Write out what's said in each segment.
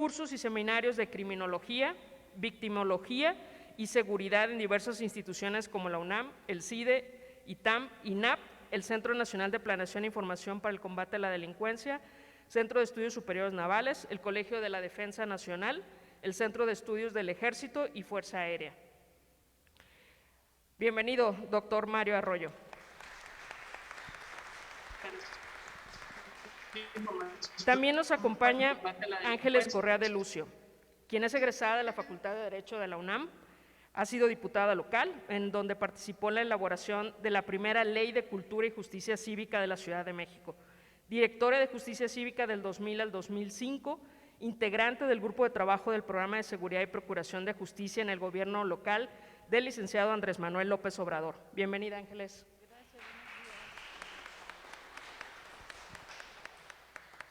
cursos y seminarios de criminología, victimología y seguridad en diversas instituciones como la UNAM, el CIDE, ITAM, INAP, el Centro Nacional de Planeación e Información para el Combate a la Delincuencia, Centro de Estudios Superiores Navales, el Colegio de la Defensa Nacional, el Centro de Estudios del Ejército y Fuerza Aérea. Bienvenido, doctor Mario Arroyo. También nos acompaña Ángeles Correa de Lucio, quien es egresada de la Facultad de Derecho de la UNAM, ha sido diputada local, en donde participó en la elaboración de la primera Ley de Cultura y Justicia Cívica de la Ciudad de México, directora de Justicia Cívica del 2000 al 2005, integrante del Grupo de Trabajo del Programa de Seguridad y Procuración de Justicia en el Gobierno local del licenciado Andrés Manuel López Obrador. Bienvenida, Ángeles.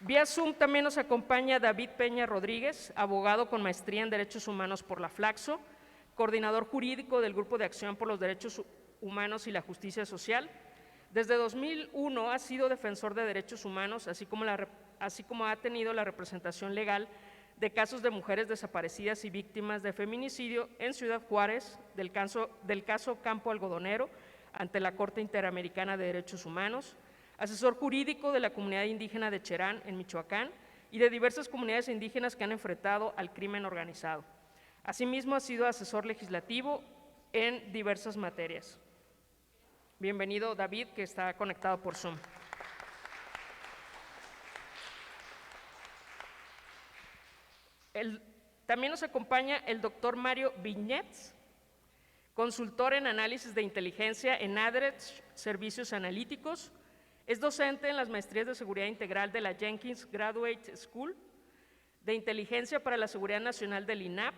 Vía Zoom también nos acompaña David Peña Rodríguez, abogado con maestría en Derechos Humanos por la Flaxo, coordinador jurídico del Grupo de Acción por los Derechos Humanos y la Justicia Social. Desde 2001 ha sido defensor de derechos humanos, así como ha tenido la representación legal de casos de mujeres desaparecidas y víctimas de feminicidio en Ciudad Juárez, del caso Campo Algodonero, ante la Corte Interamericana de Derechos Humanos, asesor jurídico de la comunidad indígena de Cherán, en Michoacán, y de diversas comunidades indígenas que han enfrentado al crimen organizado. Asimismo, ha sido asesor legislativo en diversas materias. Bienvenido, David, que está conectado por Zoom. También nos acompaña el doctor Mario Viñets, consultor en análisis de inteligencia en ADRES Servicios Analíticos. Es docente en las maestrías de seguridad integral de la Jenkins Graduate School, de inteligencia para la seguridad nacional del INAP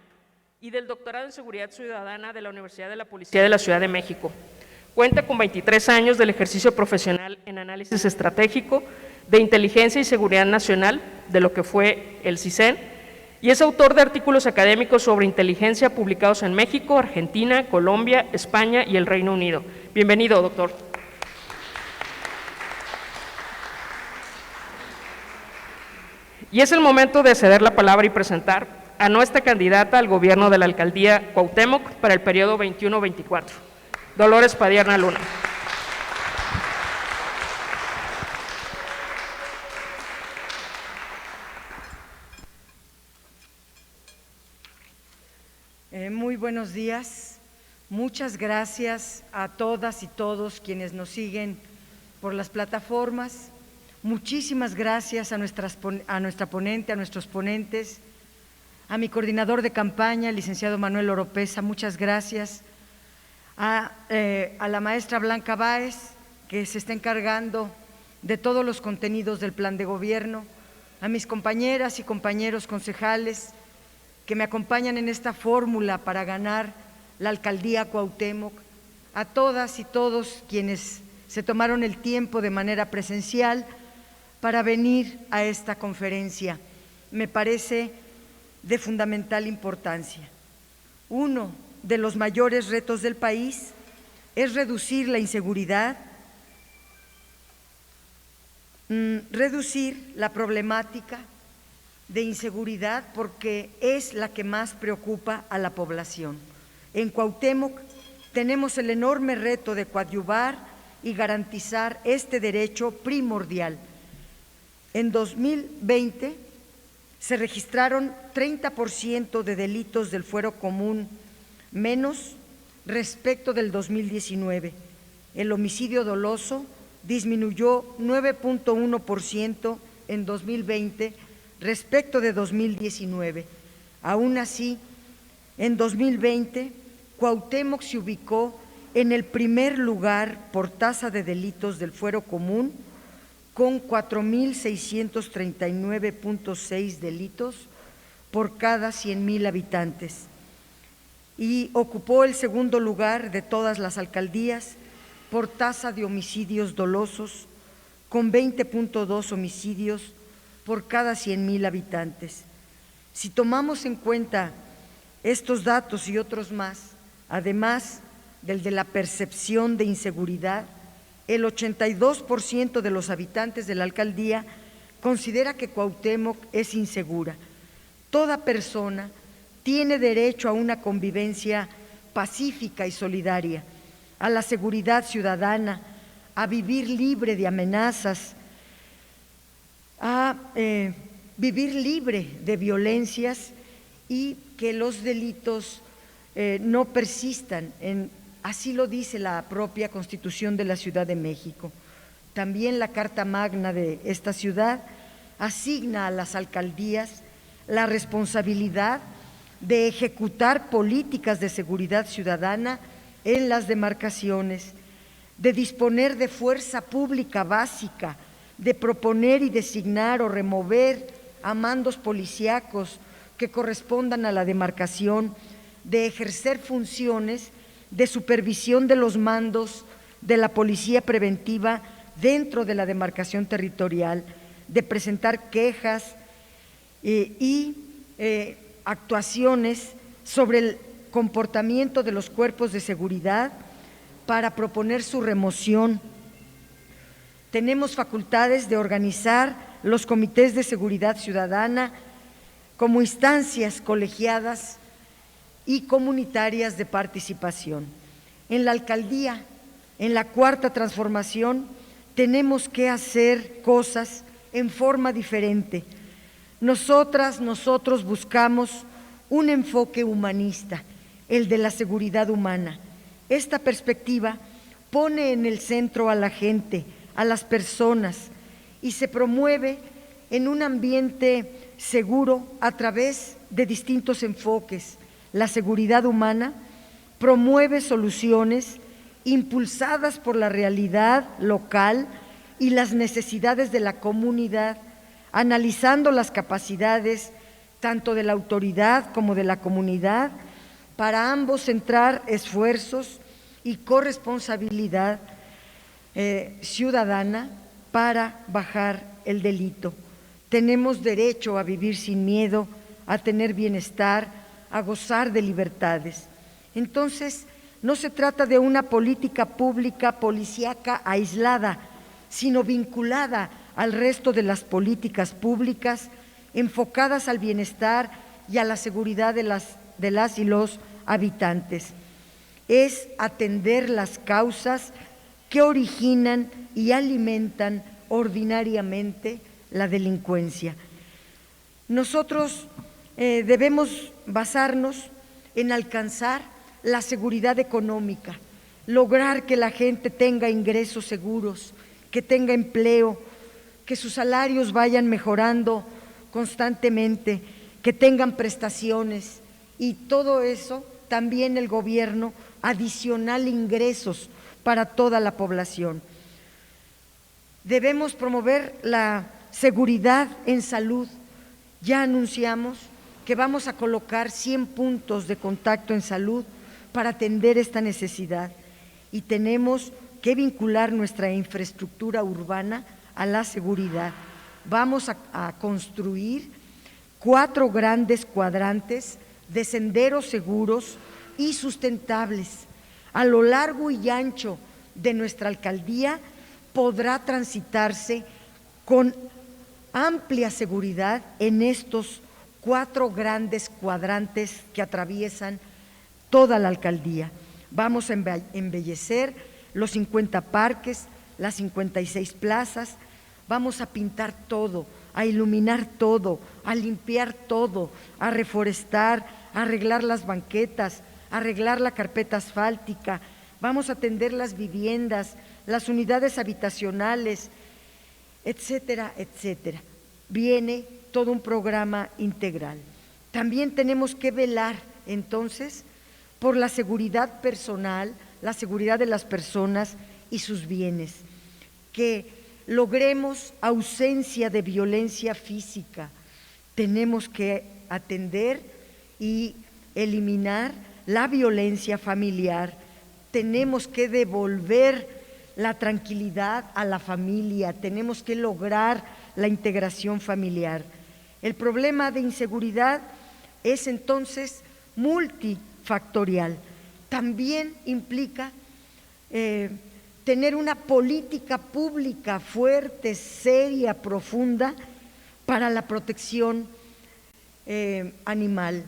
y del doctorado en seguridad ciudadana de la Universidad de la Policía de la Ciudad de México. Cuenta con 23 años del ejercicio profesional en análisis estratégico de inteligencia y seguridad nacional, de lo que fue el CISEN, y es autor de artículos académicos sobre inteligencia publicados en México, Argentina, Colombia, España y el Reino Unido. Bienvenido, doctor. Y es el momento de ceder la palabra y presentar a nuestra candidata al gobierno de la alcaldía Cuauhtémoc para el periodo 21-24, Dolores Padierna Luna. Muy buenos días. Muchas gracias a todas y todos quienes nos siguen por las plataformas. Muchísimas gracias a nuestra ponente, a nuestros ponentes, a mi coordinador de campaña, el licenciado Manuel Oropesa, muchas gracias, a la maestra Blanca Báez, que se está encargando de todos los contenidos del plan de gobierno, a mis compañeras y compañeros concejales que me acompañan en esta fórmula para ganar la alcaldía Cuauhtémoc, a todas y todos quienes se tomaron el tiempo de manera presencial para venir a esta conferencia. Me parece de fundamental importancia. Uno de los mayores retos del país es reducir la inseguridad, reducir la problemática de inseguridad porque es la que más preocupa a la población. En Cuauhtémoc tenemos el enorme reto de coadyuvar y garantizar este derecho primordial. En 2020 se registraron 30% de delitos del fuero común menos respecto del 2019. El homicidio doloso disminuyó 9.1% en 2020 respecto de 2019. Aún así, en 2020, Cuauhtémoc se ubicó en el primer lugar por tasa de delitos del fuero común, con 4.639.6 delitos por cada 100,000 habitantes, y ocupó el segundo lugar de todas las alcaldías por tasa de homicidios dolosos, con 20.2 homicidios por cada 100,000 habitantes. Si tomamos en cuenta estos datos y otros más, además del de la percepción de inseguridad, el 82% de los habitantes de la alcaldía considera que Cuauhtémoc es insegura. Toda persona tiene derecho a una convivencia pacífica y solidaria, a la seguridad ciudadana, a vivir libre de amenazas, a vivir libre de violencias y que los delitos no persistan. Así lo dice la propia Constitución de la Ciudad de México. También la Carta Magna de esta ciudad asigna a las alcaldías la responsabilidad de ejecutar políticas de seguridad ciudadana en las demarcaciones, de disponer de fuerza pública básica, de proponer y designar o remover a mandos policíacos que correspondan a la demarcación, de ejercer funciones de supervisión de los mandos de la policía preventiva dentro de la demarcación territorial, de presentar quejas y actuaciones sobre el comportamiento de los cuerpos de seguridad para proponer su remoción. Tenemos facultades de organizar los comités de seguridad ciudadana como instancias colegiadas y comunitarias de participación. En la alcaldía, en la Cuarta Transformación, tenemos que hacer cosas en forma diferente. Nosotros buscamos un enfoque humanista, el de la seguridad humana. Esta perspectiva pone en el centro a la gente, a las personas, y se promueve en un ambiente seguro a través de distintos enfoques. La seguridad humana promueve soluciones impulsadas por la realidad local y las necesidades de la comunidad, analizando las capacidades tanto de la autoridad como de la comunidad, para ambos centrar esfuerzos y corresponsabilidad ciudadana para bajar el delito. Tenemos derecho a vivir sin miedo, a tener bienestar, a gozar de libertades. Entonces, no se trata de una política pública policíaca aislada, sino vinculada al resto de las políticas públicas enfocadas al bienestar y a la seguridad de las y los habitantes. Es atender las causas que originan y alimentan ordinariamente la delincuencia. Nosotros debemos basarnos en alcanzar la seguridad económica, lograr que la gente tenga ingresos seguros, que tenga empleo, que sus salarios vayan mejorando constantemente, que tengan prestaciones, y todo eso también el gobierno adicional ingresos para toda la población. Debemos promover la seguridad en salud. Ya anunciamos que vamos a colocar 100 puntos de contacto en salud para atender esta necesidad, y tenemos que vincular nuestra infraestructura urbana a la seguridad. Vamos a construir 4 grandes cuadrantes de senderos seguros y sustentables. A lo largo y ancho de nuestra alcaldía podrá transitarse con amplia seguridad en estos 4 grandes cuadrantes que atraviesan toda la alcaldía. Vamos a embellecer los 50 parques, las 56 plazas, vamos a pintar todo, a iluminar todo, a limpiar todo, a reforestar, a arreglar las banquetas, a arreglar la carpeta asfáltica, vamos a atender las viviendas, las unidades habitacionales, etcétera, etcétera. Viene todo un programa integral. También tenemos que velar, entonces, por la seguridad personal, la seguridad de las personas y sus bienes, que logremos ausencia de violencia física. Tenemos que atender y eliminar la violencia familiar. Tenemos que devolver la tranquilidad a la familia, tenemos que lograr la integración familiar. El problema de inseguridad es entonces multifactorial. También implica tener una política pública fuerte, seria, profunda para la protección animal.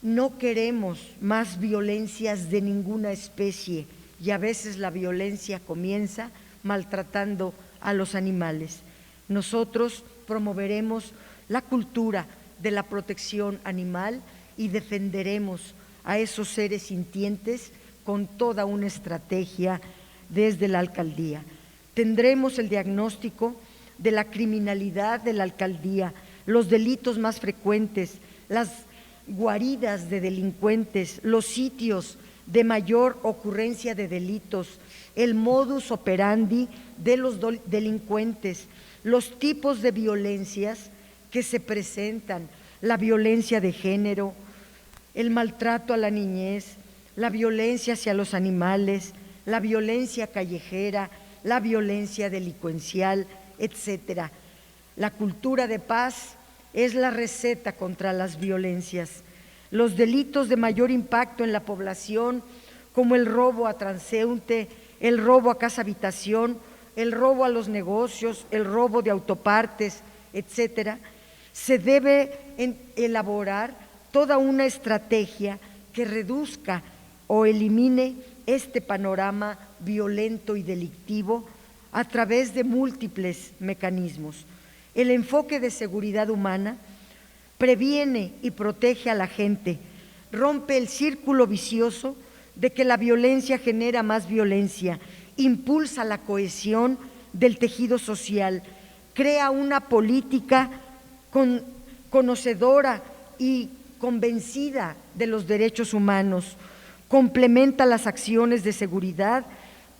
No queremos más violencias de ninguna especie y a veces la violencia comienza maltratando a los animales. Nosotros promoveremos la cultura de la protección animal y defenderemos a esos seres sintientes con toda una estrategia desde la alcaldía. Tendremos el diagnóstico de la criminalidad de la alcaldía, los delitos más frecuentes, las guaridas de delincuentes, los sitios de mayor ocurrencia de delitos, el modus operandi de los delincuentes, los tipos de violencias que se presentan, la violencia de género, el maltrato a la niñez, la violencia hacia los animales, la violencia callejera, la violencia delincuencial, etcétera. La cultura de paz es la receta contra las violencias. Los delitos de mayor impacto en la población, como el robo a transeúnte, el robo a casa habitación, el robo a los negocios, el robo de autopartes, etcétera, se debe elaborar toda una estrategia que reduzca o elimine este panorama violento y delictivo a través de múltiples mecanismos. El enfoque de seguridad humana previene y protege a la gente, rompe el círculo vicioso de que la violencia genera más violencia, impulsa la cohesión del tejido social, crea una política conocedora y convencida de los derechos humanos, complementa las acciones de seguridad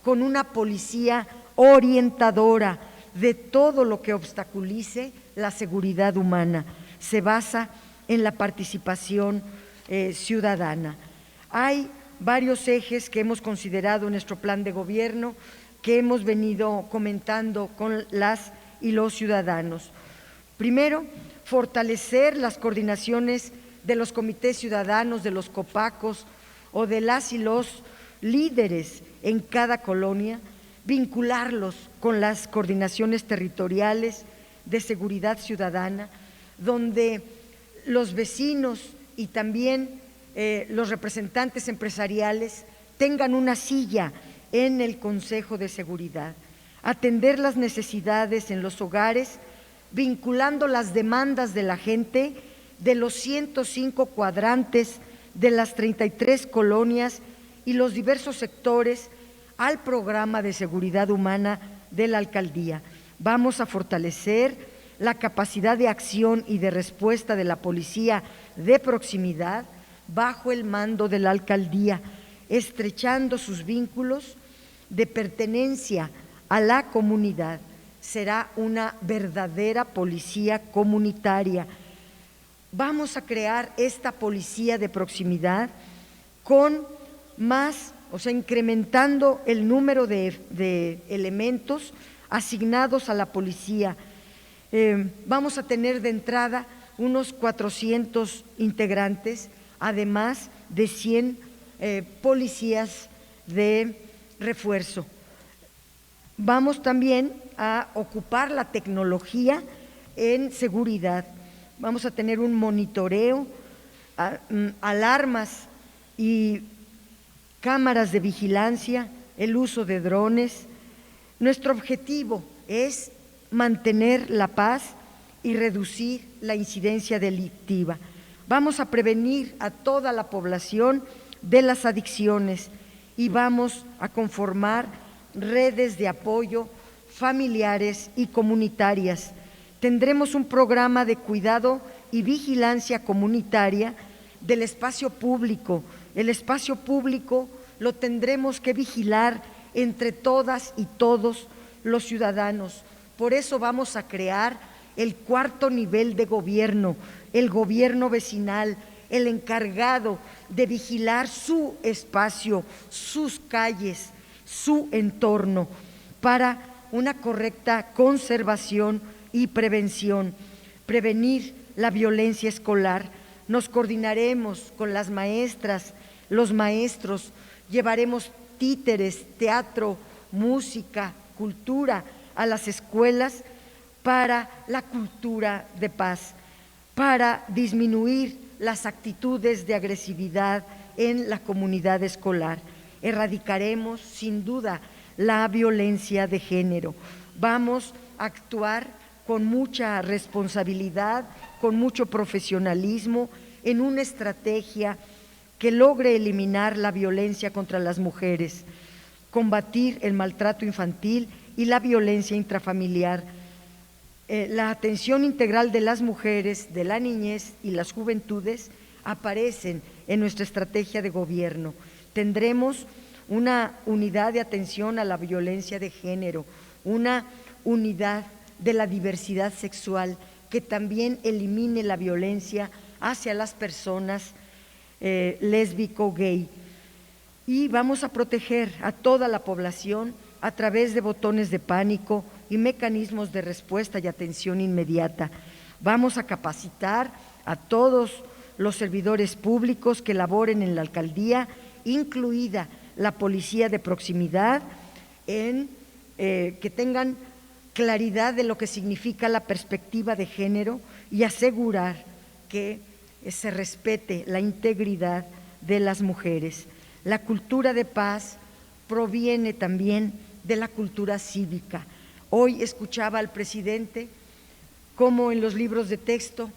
con una policía orientadora de todo lo que obstaculice la seguridad humana. Se basa en la participación ciudadana. Hay varios ejes que hemos considerado en nuestro plan de gobierno que hemos venido comentando con las y los ciudadanos. Primero, fortalecer las coordinaciones de los comités ciudadanos, de los copacos o de las y los líderes en cada colonia, vincularlos con las coordinaciones territoriales de seguridad ciudadana, donde los vecinos y también los representantes empresariales tengan una silla en el Consejo de Seguridad, atender las necesidades en los hogares, vinculando las demandas de la gente de los 105 cuadrantes de las 33 colonias y los diversos sectores al programa de seguridad humana de la alcaldía. Vamos a fortalecer la capacidad de acción y de respuesta de la policía de proximidad bajo el mando de la alcaldía, estrechando sus vínculos de pertenencia a la comunidad. Será una verdadera policía comunitaria. Vamos a crear esta policía de proximidad con más, incrementando el número de elementos asignados a la policía. Vamos a tener de entrada unos 400 integrantes, además de 100 policías de refuerzo. Vamos también a ocupar la tecnología en seguridad. Vamos a tener un monitoreo, alarmas y cámaras de vigilancia, el uso de drones. Nuestro objetivo es mantener la paz y reducir la incidencia delictiva. Vamos a prevenir a toda la población de las adicciones y vamos a conformar redes de apoyo familiares y comunitarias. Tendremos un programa de cuidado y vigilancia comunitaria del espacio público. El espacio público lo tendremos que vigilar entre todas y todos los ciudadanos. Por eso vamos a crear el cuarto nivel de gobierno, el gobierno vecinal, el encargado de vigilar su espacio, sus calles, su entorno, para una correcta conservación y prevención. Prevenir la violencia escolar. Nos coordinaremos con las maestras, los maestros, llevaremos títeres, teatro, música, cultura a las escuelas para la cultura de paz. para disminuir las actitudes de agresividad en la comunidad escolar. Erradicaremos, sin duda, la violencia de género. Vamos a actuar con mucha responsabilidad, con mucho profesionalismo, en una estrategia que logre eliminar la violencia contra las mujeres, combatir el maltrato infantil y la violencia intrafamiliar. La atención integral de las mujeres, de la niñez y las juventudes aparecen en nuestra estrategia de gobierno. Tendremos una unidad de atención a la violencia de género, una unidad de la diversidad sexual que también elimine la violencia hacia las personas lésbico-gay. Y vamos a proteger a toda la población a través de botones de pánico y mecanismos de respuesta y atención inmediata. Vamos a capacitar a todos los servidores públicos que laboren en la alcaldía, incluida la policía de proximidad, en que tengan claridad de lo que significa la perspectiva de género y asegurar que se respete la integridad de las mujeres. La cultura de paz proviene también de la cultura cívica. Hoy escuchaba al presidente cómo en los libros de texto,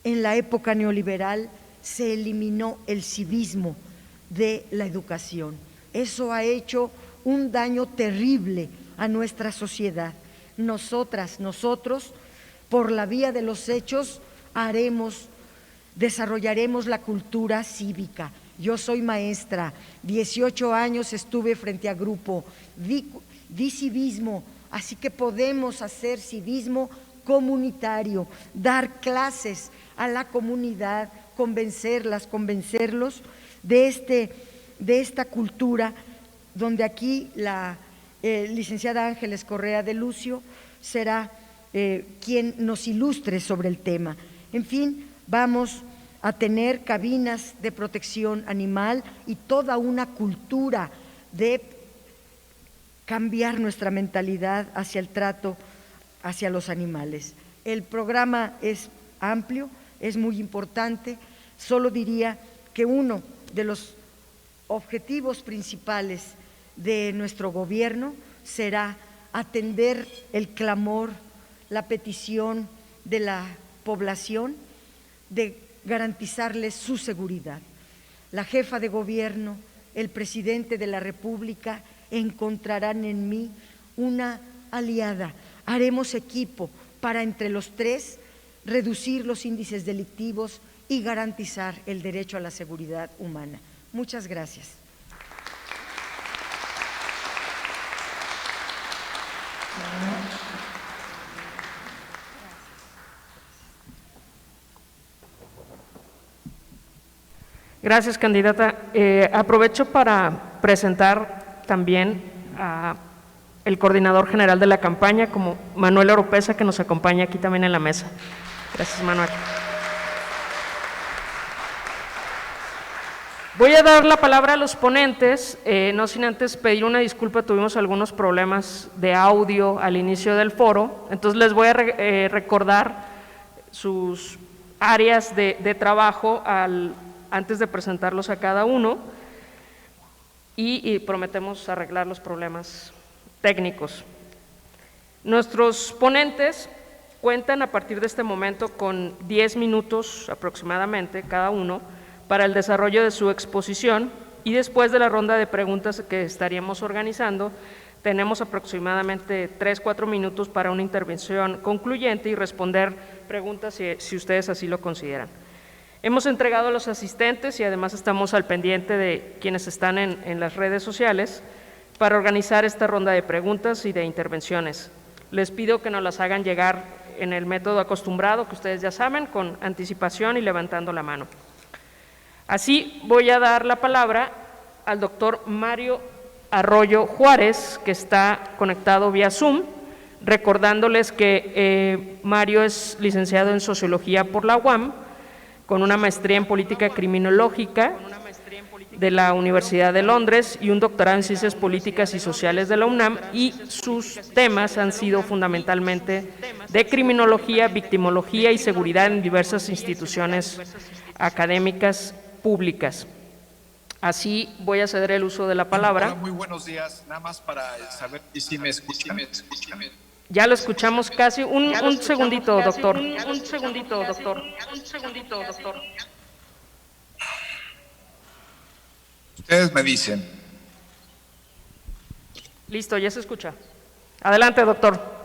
en la época neoliberal, se eliminó el civismo de la educación. Eso ha hecho un daño terrible a nuestra sociedad. Nosotras, nosotros, por la vía de los hechos, desarrollaremos la cultura cívica. Yo soy maestra, 18 años estuve frente a grupo, di civismo, así que podemos hacer civismo comunitario, dar clases a la comunidad, convencerlos de esta cultura, donde aquí la licenciada Ángeles Correa de Lucio será quien nos ilustre sobre el tema. En fin, vamos a tener cabinas de protección animal y toda una cultura de cambiar nuestra mentalidad hacia el trato hacia los animales. El programa es amplio, es muy importante. Solo diría que uno de los objetivos principales de nuestro gobierno será atender el clamor, la petición de la población de garantizarles su seguridad. La jefa de gobierno, el presidente de la República encontrarán en mí una aliada. Haremos equipo para entre los tres reducir los índices delictivos y garantizar el derecho a la seguridad humana. Muchas gracias. Gracias, candidata. Aprovecho para presentar también al coordinador general de la campaña, como Manuel Oropesa, que nos acompaña aquí también en la mesa. Gracias, Manuel. Voy a dar la palabra a los ponentes, no sin antes pedir una disculpa, tuvimos algunos problemas de audio al inicio del foro, entonces les voy a recordar sus áreas de trabajo antes de presentarlos a cada uno y prometemos arreglar los problemas técnicos. Nuestros ponentes cuentan a partir de este momento con 10 minutos aproximadamente cada uno para el desarrollo de su exposición y después de la ronda de preguntas que estaríamos organizando, tenemos aproximadamente 3-4 minutos para una intervención concluyente y responder preguntas si ustedes así lo consideran. Hemos entregado a los asistentes y además estamos al pendiente de quienes están en las redes sociales para organizar esta ronda de preguntas y de intervenciones. Les pido que nos las hagan llegar en el método acostumbrado que ustedes ya saben, con anticipación y levantando la mano. Así voy a dar la palabra al doctor Mario Arroyo Juárez, que está conectado vía Zoom, recordándoles que Mario es licenciado en Sociología por la UAM, con una maestría en política criminológica de la Universidad de Londres y un doctorado en Ciencias Políticas y Sociales de la UNAM, y sus temas han sido fundamentalmente de criminología, victimología y seguridad en diversas instituciones académicas públicas. Así voy a ceder el uso de la palabra. Hola, muy buenos días. Nada más para saber si me escuchan. Ya lo escuchamos casi. Un segundito, doctor. Un segundito, doctor. Ustedes me dicen. Listo, ya se escucha. Adelante, doctor.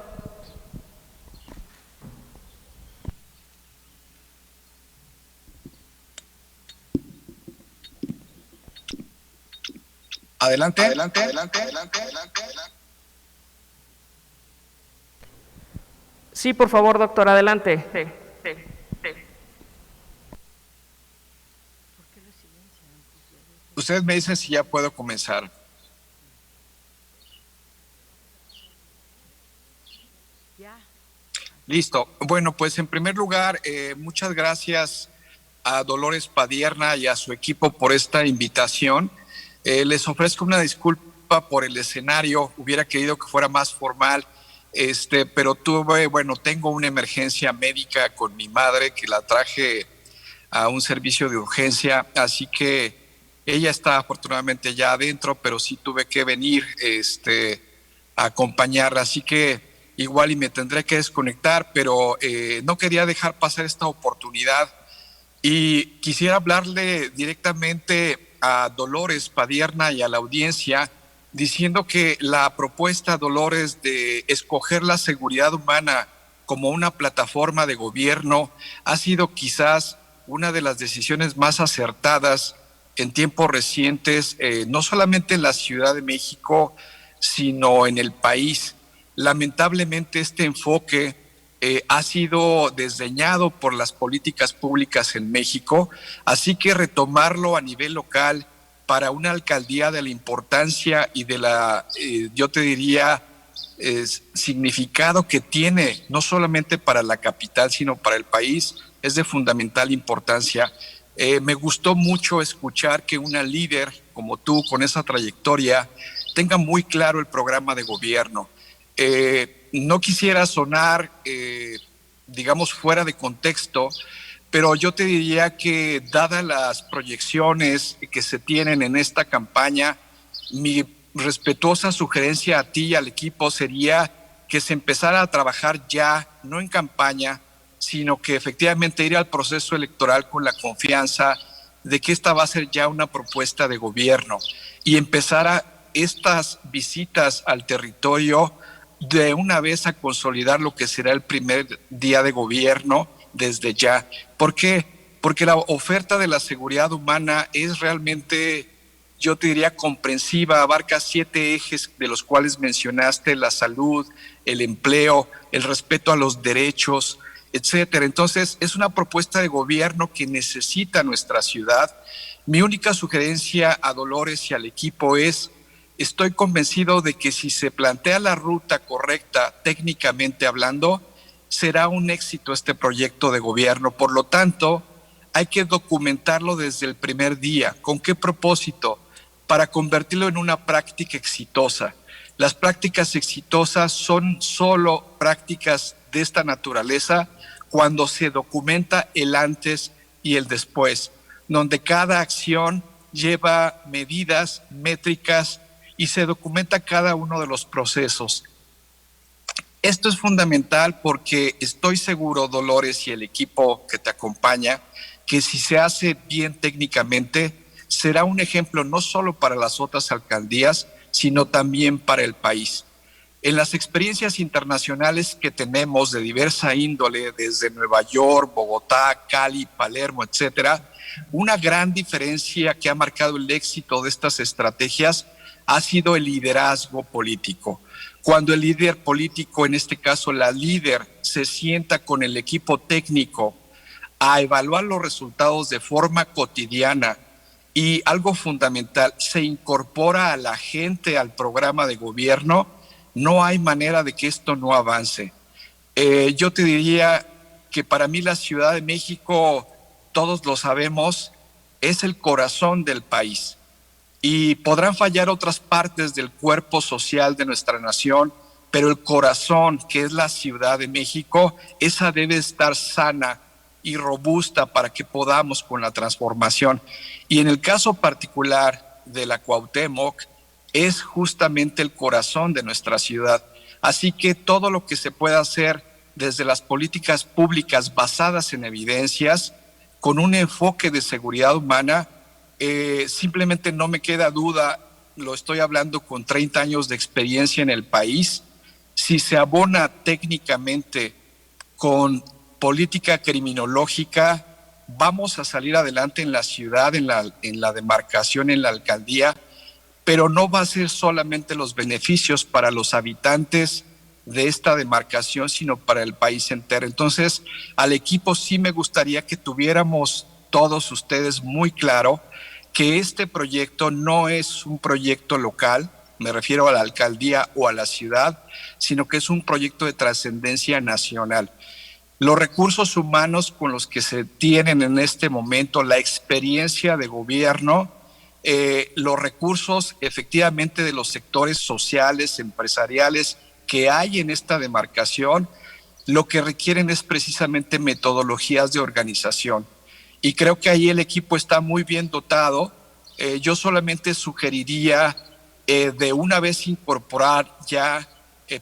Adelante. Sí, por favor, doctor, adelante. Ustedes me dicen si ya puedo comenzar. Listo. Bueno, pues en primer lugar, muchas gracias a Dolores Padierna y a su equipo por esta invitación. Les ofrezco una disculpa por el escenario. Hubiera querido que fuera más formal, pero tengo una emergencia médica con mi madre que la traje a un servicio de urgencia, así que ella está afortunadamente ya adentro, pero sí tuve que venir a acompañarla, así que igual y me tendré que desconectar, pero no quería dejar pasar esta oportunidad y quisiera hablarle directamente a Dolores Padierna y a la audiencia, diciendo que la propuesta, Dolores, de escoger la seguridad humana como una plataforma de gobierno ha sido quizás una de las decisiones más acertadas en tiempos recientes, no solamente en la Ciudad de México, sino en el país. Lamentablemente este enfoque ha sido desdeñado por las políticas públicas en México, así que retomarlo a nivel local para una alcaldía de la importancia y de la, yo te diría, significado que tiene, no solamente para la capital, sino para el país, es de fundamental importancia. Me gustó mucho escuchar que una líder como tú, con esa trayectoria, tenga muy claro el programa de gobierno. No quisiera sonar, digamos, fuera de contexto, pero yo te diría que dadas las proyecciones que se tienen en esta campaña, mi respetuosa sugerencia a ti y al equipo sería que se empezara a trabajar ya, no en campaña, sino que efectivamente ir al proceso electoral con la confianza de que esta va a ser ya una propuesta de gobierno y empezar a estas visitas al territorio de una vez a consolidar lo que será el primer día de gobierno desde ya. ¿Por qué? Porque la oferta de la seguridad humana es realmente, yo te diría, comprensiva, abarca 7 ejes de los cuales mencionaste: la salud, el empleo, el respeto a los derechos, etcétera. Entonces, es una propuesta de gobierno que necesita nuestra ciudad. Mi única sugerencia a Dolores y al equipo es: estoy convencido de que si se plantea la ruta correcta, técnicamente hablando, será un éxito este proyecto de gobierno. Por lo tanto, hay que documentarlo desde el primer día. ¿Con qué propósito? Para convertirlo en una práctica exitosa. Las prácticas exitosas son solo prácticas de esta naturaleza cuando se documenta el antes y el después, donde cada acción lleva medidas, métricas y se documenta cada uno de los procesos. Esto es fundamental porque estoy seguro, Dolores, y el equipo que te acompaña, que si se hace bien técnicamente, será un ejemplo no solo para las otras alcaldías, sino también para el país. En las experiencias internacionales que tenemos de diversa índole, desde Nueva York, Bogotá, Cali, Palermo, etcétera, una gran diferencia que ha marcado el éxito de estas estrategias ha sido el liderazgo político. Cuando el líder político, en este caso la líder, se sienta con el equipo técnico a evaluar los resultados de forma cotidiana y, algo fundamental, se incorpora a la gente al programa de gobierno, no hay manera de que esto no avance. Yo te diría que para mí la Ciudad de México todos lo sabemos, es el corazón del país. Y podrán fallar otras partes del cuerpo social de nuestra nación, pero el corazón, que es la Ciudad de México, esa debe estar sana y robusta para que podamos con la transformación. Y en el caso particular de la Cuauhtémoc, es justamente el corazón de nuestra ciudad. Así que todo lo que se pueda hacer desde las políticas públicas basadas en evidencias, con un enfoque de seguridad humana, simplemente no me queda duda, lo estoy hablando con 30 años de experiencia en el país, si se abona técnicamente con política criminológica, vamos a salir adelante en la ciudad, en la demarcación, en la alcaldía, pero no va a ser solamente los beneficios para los habitantes de esta demarcación, sino para el país entero. Entonces, al equipo sí me gustaría que tuviéramos todos ustedes muy claro que este proyecto no es un proyecto local, me refiero a la alcaldía o a la ciudad, sino que es un proyecto de trascendencia nacional. Los recursos humanos con los que se tienen en este momento, la experiencia de gobierno, los recursos efectivamente de los sectores sociales, empresariales que hay en esta demarcación, lo que requieren es precisamente metodologías de organización. Y creo que ahí el equipo está muy bien dotado. Yo solamente sugeriría de una vez incorporar ya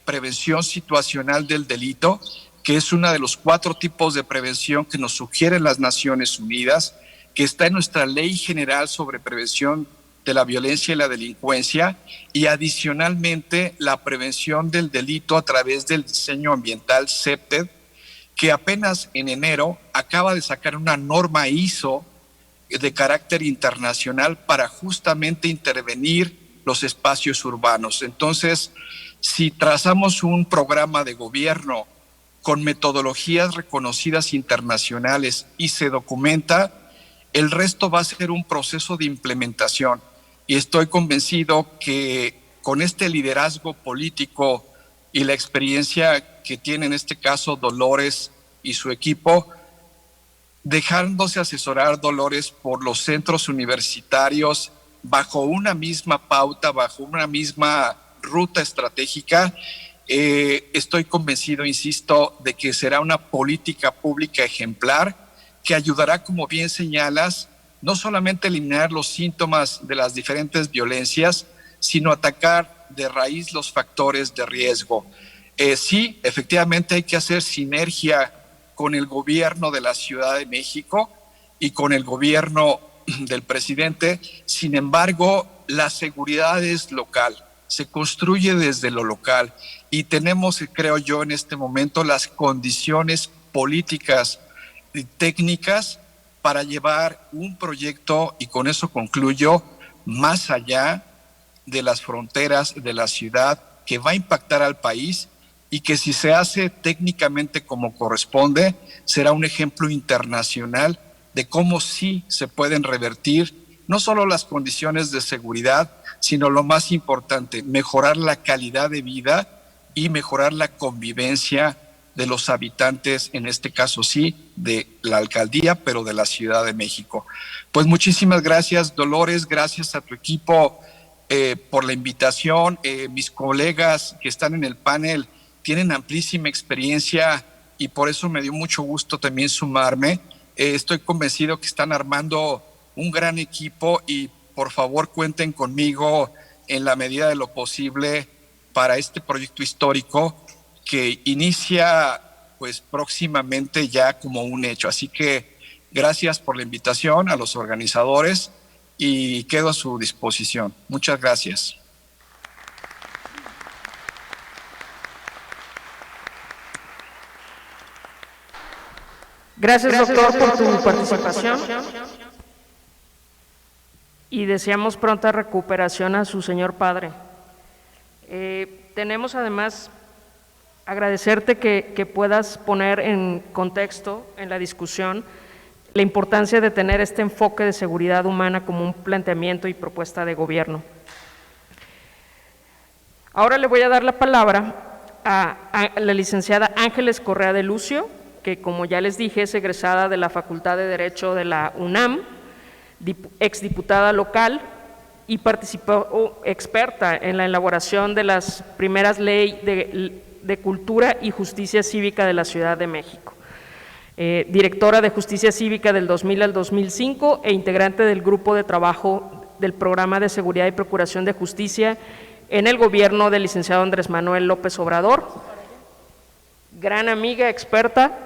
prevención situacional del delito, que es uno de los 4 tipos de prevención que nos sugieren las Naciones Unidas, que está en nuestra Ley General sobre Prevención de la Violencia y la Delincuencia, y adicionalmente la prevención del delito a través del diseño ambiental CEPTED, que apenas en enero acaba de sacar una norma ISO de carácter internacional para justamente intervenir los espacios urbanos. Entonces, si trazamos un programa de gobierno con metodologías reconocidas internacionales y se documenta, el resto va a ser un proceso de implementación. Y estoy convencido que con este liderazgo político y la experiencia que tiene en este caso Dolores y su equipo, dejándose asesorar Dolores por los centros universitarios bajo una misma pauta, bajo una misma ruta estratégica, estoy convencido, insisto, de que será una política pública ejemplar que ayudará, como bien señalas, no solamente a eliminar los síntomas de las diferentes violencias, sino atacar de raíz los factores de riesgo. Sí, efectivamente hay que hacer sinergia con el gobierno de la Ciudad de México y con el gobierno del presidente. Sin embargo, la seguridad es local, se construye desde lo local y tenemos, creo yo, en este momento las condiciones políticas y técnicas para llevar un proyecto, y con eso concluyo, más allá de las fronteras de la ciudad, que va a impactar al país y que si se hace técnicamente como corresponde, será un ejemplo internacional de cómo sí se pueden revertir no solo las condiciones de seguridad, sino lo más importante, mejorar la calidad de vida y mejorar la convivencia de los habitantes, en este caso sí, de la alcaldía, pero de la Ciudad de México. Pues muchísimas gracias, Dolores, gracias a tu equipo por la invitación. Mis colegas que están en el panel tienen amplísima experiencia y por eso me dio mucho gusto también sumarme. Estoy convencido que están armando un gran equipo y por favor cuenten conmigo en la medida de lo posible para este proyecto histórico que inicia pues próximamente ya como un hecho. Así que gracias por la invitación a los organizadores y quedo a su disposición. Muchas gracias. Gracias, doctor, por tu participación y deseamos pronta recuperación a su señor padre. Tenemos además agradecerte que puedas poner en contexto en la discusión la importancia de tener este enfoque de seguridad humana como un planteamiento y propuesta de gobierno. Ahora le voy a dar la palabra a la licenciada Ángeles Correa de Lucio, que como ya les dije es egresada de la Facultad de Derecho de la UNAM, exdiputada local y participó experta en la elaboración de las primeras leyes de cultura y justicia cívica de la Ciudad de México. Directora de Justicia Cívica del 2000 al 2005 e integrante del grupo de trabajo del Programa de Seguridad y Procuración de Justicia en el gobierno del licenciado Andrés Manuel López Obrador. Gran amiga, experta,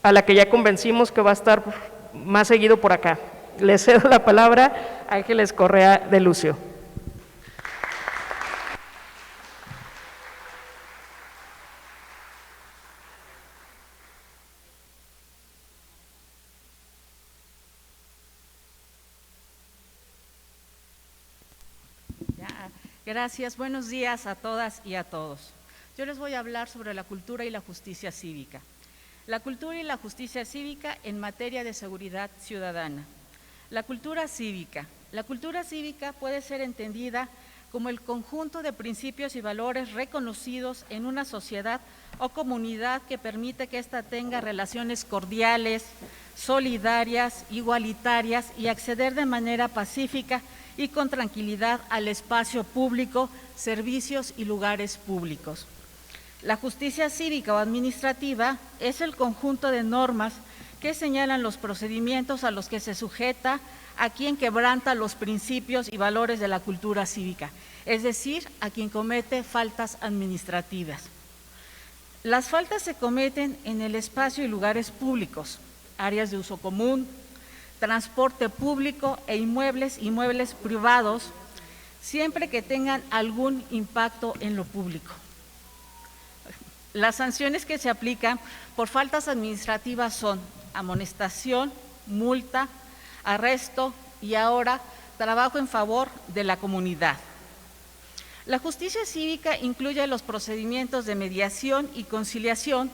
a la que ya convencimos que va a estar más seguido por acá. Le cedo la palabra a Ángeles Correa de Lucio. Gracias, buenos días a todas y a todos. Yo les voy a hablar sobre la cultura y la justicia cívica. La cultura y la justicia cívica en materia de seguridad ciudadana. La cultura cívica. La cultura cívica puede ser entendida como el conjunto de principios y valores reconocidos en una sociedad o comunidad que permite que ésta tenga relaciones cordiales, solidarias, igualitarias y acceder de manera pacífica y con tranquilidad al espacio público, servicios y lugares públicos. La justicia cívica o administrativa es el conjunto de normas que señalan los procedimientos a los que se sujeta a quien quebranta los principios y valores de la cultura cívica, es decir, a quien comete faltas administrativas. Las faltas se cometen en el espacio y lugares públicos, áreas de uso común, transporte público e inmuebles privados, siempre que tengan algún impacto en lo público. Las sanciones que se aplican por faltas administrativas son amonestación, multa, arresto y ahora trabajo en favor de la comunidad. La justicia cívica incluye los procedimientos de mediación y conciliación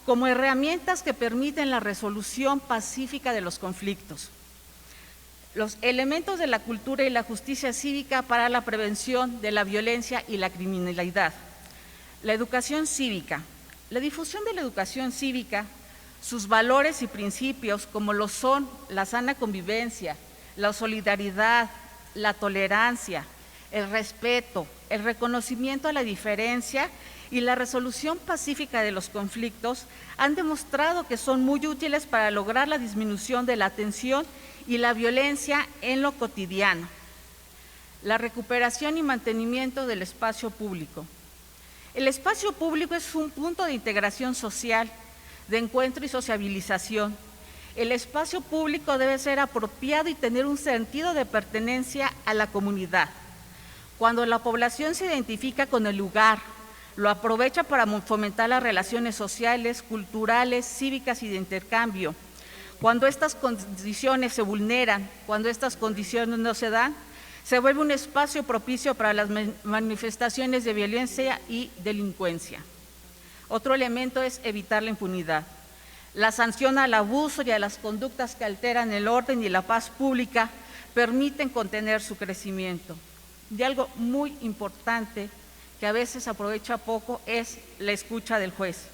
como herramientas que permiten la resolución pacífica de los conflictos. Los elementos de la cultura y la justicia cívica para la prevención de la violencia y la criminalidad. La educación cívica. La difusión de la educación cívica, sus valores y principios como lo son la sana convivencia, la solidaridad, la tolerancia, el respeto, el reconocimiento a la diferencia y la resolución pacífica de los conflictos han demostrado que son muy útiles para lograr la disminución de la tensión y la violencia en lo cotidiano. La recuperación y mantenimiento del espacio público. El espacio público es un punto de integración social, de encuentro y sociabilización. El espacio público debe ser apropiado y tener un sentido de pertenencia a la comunidad. Cuando la población se identifica con el lugar, lo aprovecha para fomentar las relaciones sociales, culturales, cívicas y de intercambio. Cuando estas condiciones se vulneran, cuando estas condiciones no se dan, se vuelve un espacio propicio para las manifestaciones de violencia y delincuencia. Otro elemento es evitar la impunidad. La sanción al abuso y a las conductas que alteran el orden y la paz pública permiten contener su crecimiento. Y algo muy importante que a veces aprovecha poco es la escucha del juez.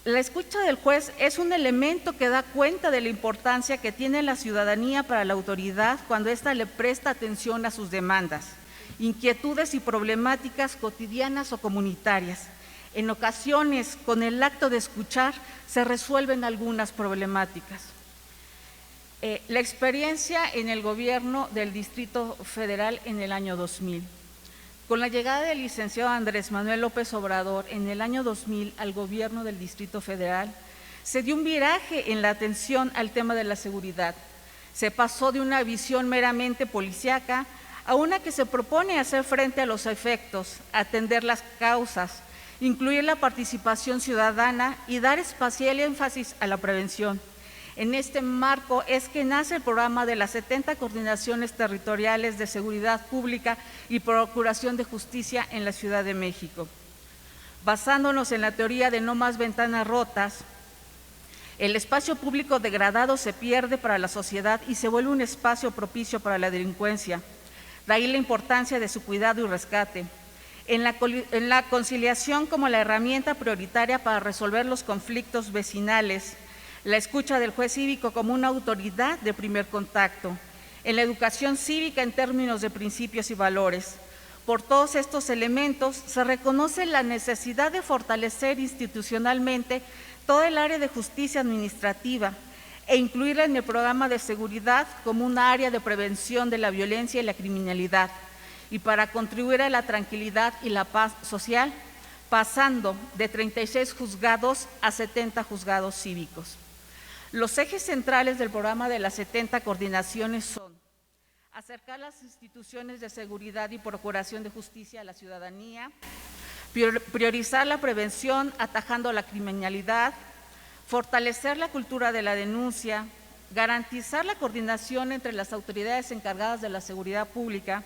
La escucha del juez es un elemento que da cuenta de la importancia que tiene la ciudadanía para la autoridad cuando ésta le presta atención a sus demandas, inquietudes y problemáticas cotidianas o comunitarias. En ocasiones, con el acto de escuchar, se resuelven algunas problemáticas. La experiencia en el gobierno del Distrito Federal en el año 2000. Con la llegada del licenciado Andrés Manuel López Obrador en el año 2000 al gobierno del Distrito Federal, se dio un viraje en la atención al tema de la seguridad. Se pasó de una visión meramente policíaca a una que se propone hacer frente a los efectos, atender las causas, incluir la participación ciudadana y dar especial énfasis a la prevención. En este marco es que nace el programa de las 70 coordinaciones territoriales de seguridad pública y procuración de justicia en la Ciudad de México. Basándonos en la teoría de no más ventanas rotas, el espacio público degradado se pierde para la sociedad y se vuelve un espacio propicio para la delincuencia. De ahí la importancia de su cuidado y rescate. en la conciliación como la herramienta prioritaria para resolver los conflictos vecinales, la escucha del juez cívico como una autoridad de primer contacto, en la educación cívica en términos de principios y valores. Por todos estos elementos se reconoce la necesidad de fortalecer institucionalmente todo el área de justicia administrativa e incluirla en el programa de seguridad como un área de prevención de la violencia y la criminalidad, y para contribuir a la tranquilidad y la paz social, pasando de 36 juzgados a 70 juzgados cívicos. Los ejes centrales del programa de las 70 coordinaciones son acercar las instituciones de seguridad y procuración de justicia a la ciudadanía, priorizar la prevención atajando la criminalidad, fortalecer la cultura de la denuncia, garantizar la coordinación entre las autoridades encargadas de la seguridad pública,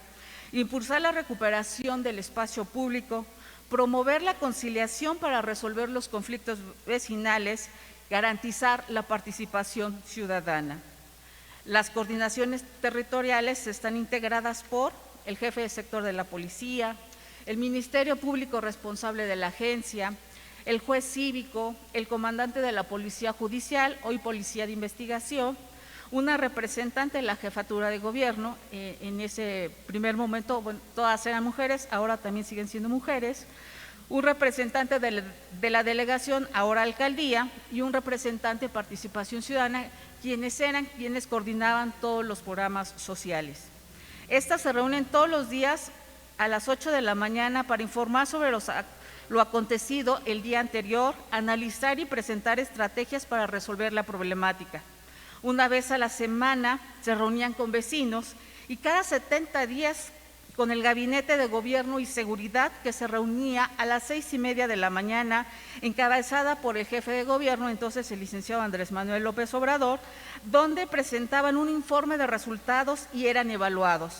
impulsar la recuperación del espacio público, promover la conciliación para resolver los conflictos vecinales, garantizar la participación ciudadana. Las coordinaciones territoriales están integradas por el jefe de sector de la policía, el Ministerio Público responsable de la agencia, el juez cívico, el comandante de la Policía Judicial, hoy Policía de Investigación, una representante de la Jefatura de Gobierno, en ese primer momento, bueno, todas eran mujeres, ahora también siguen siendo mujeres, un representante de la delegación, ahora alcaldía, y un representante de participación ciudadana, quienes coordinaban todos los programas sociales. Estas se reúnen todos los días a las 8 de la mañana para informar sobre lo acontecido el día anterior, analizar y presentar estrategias para resolver la problemática. Una vez a la semana se reunían con vecinos y cada 70 días con el Gabinete de Gobierno y Seguridad, que se reunía a las 6:30 de la mañana, encabezada por el jefe de gobierno, entonces el licenciado Andrés Manuel López Obrador, donde presentaban un informe de resultados y eran evaluados.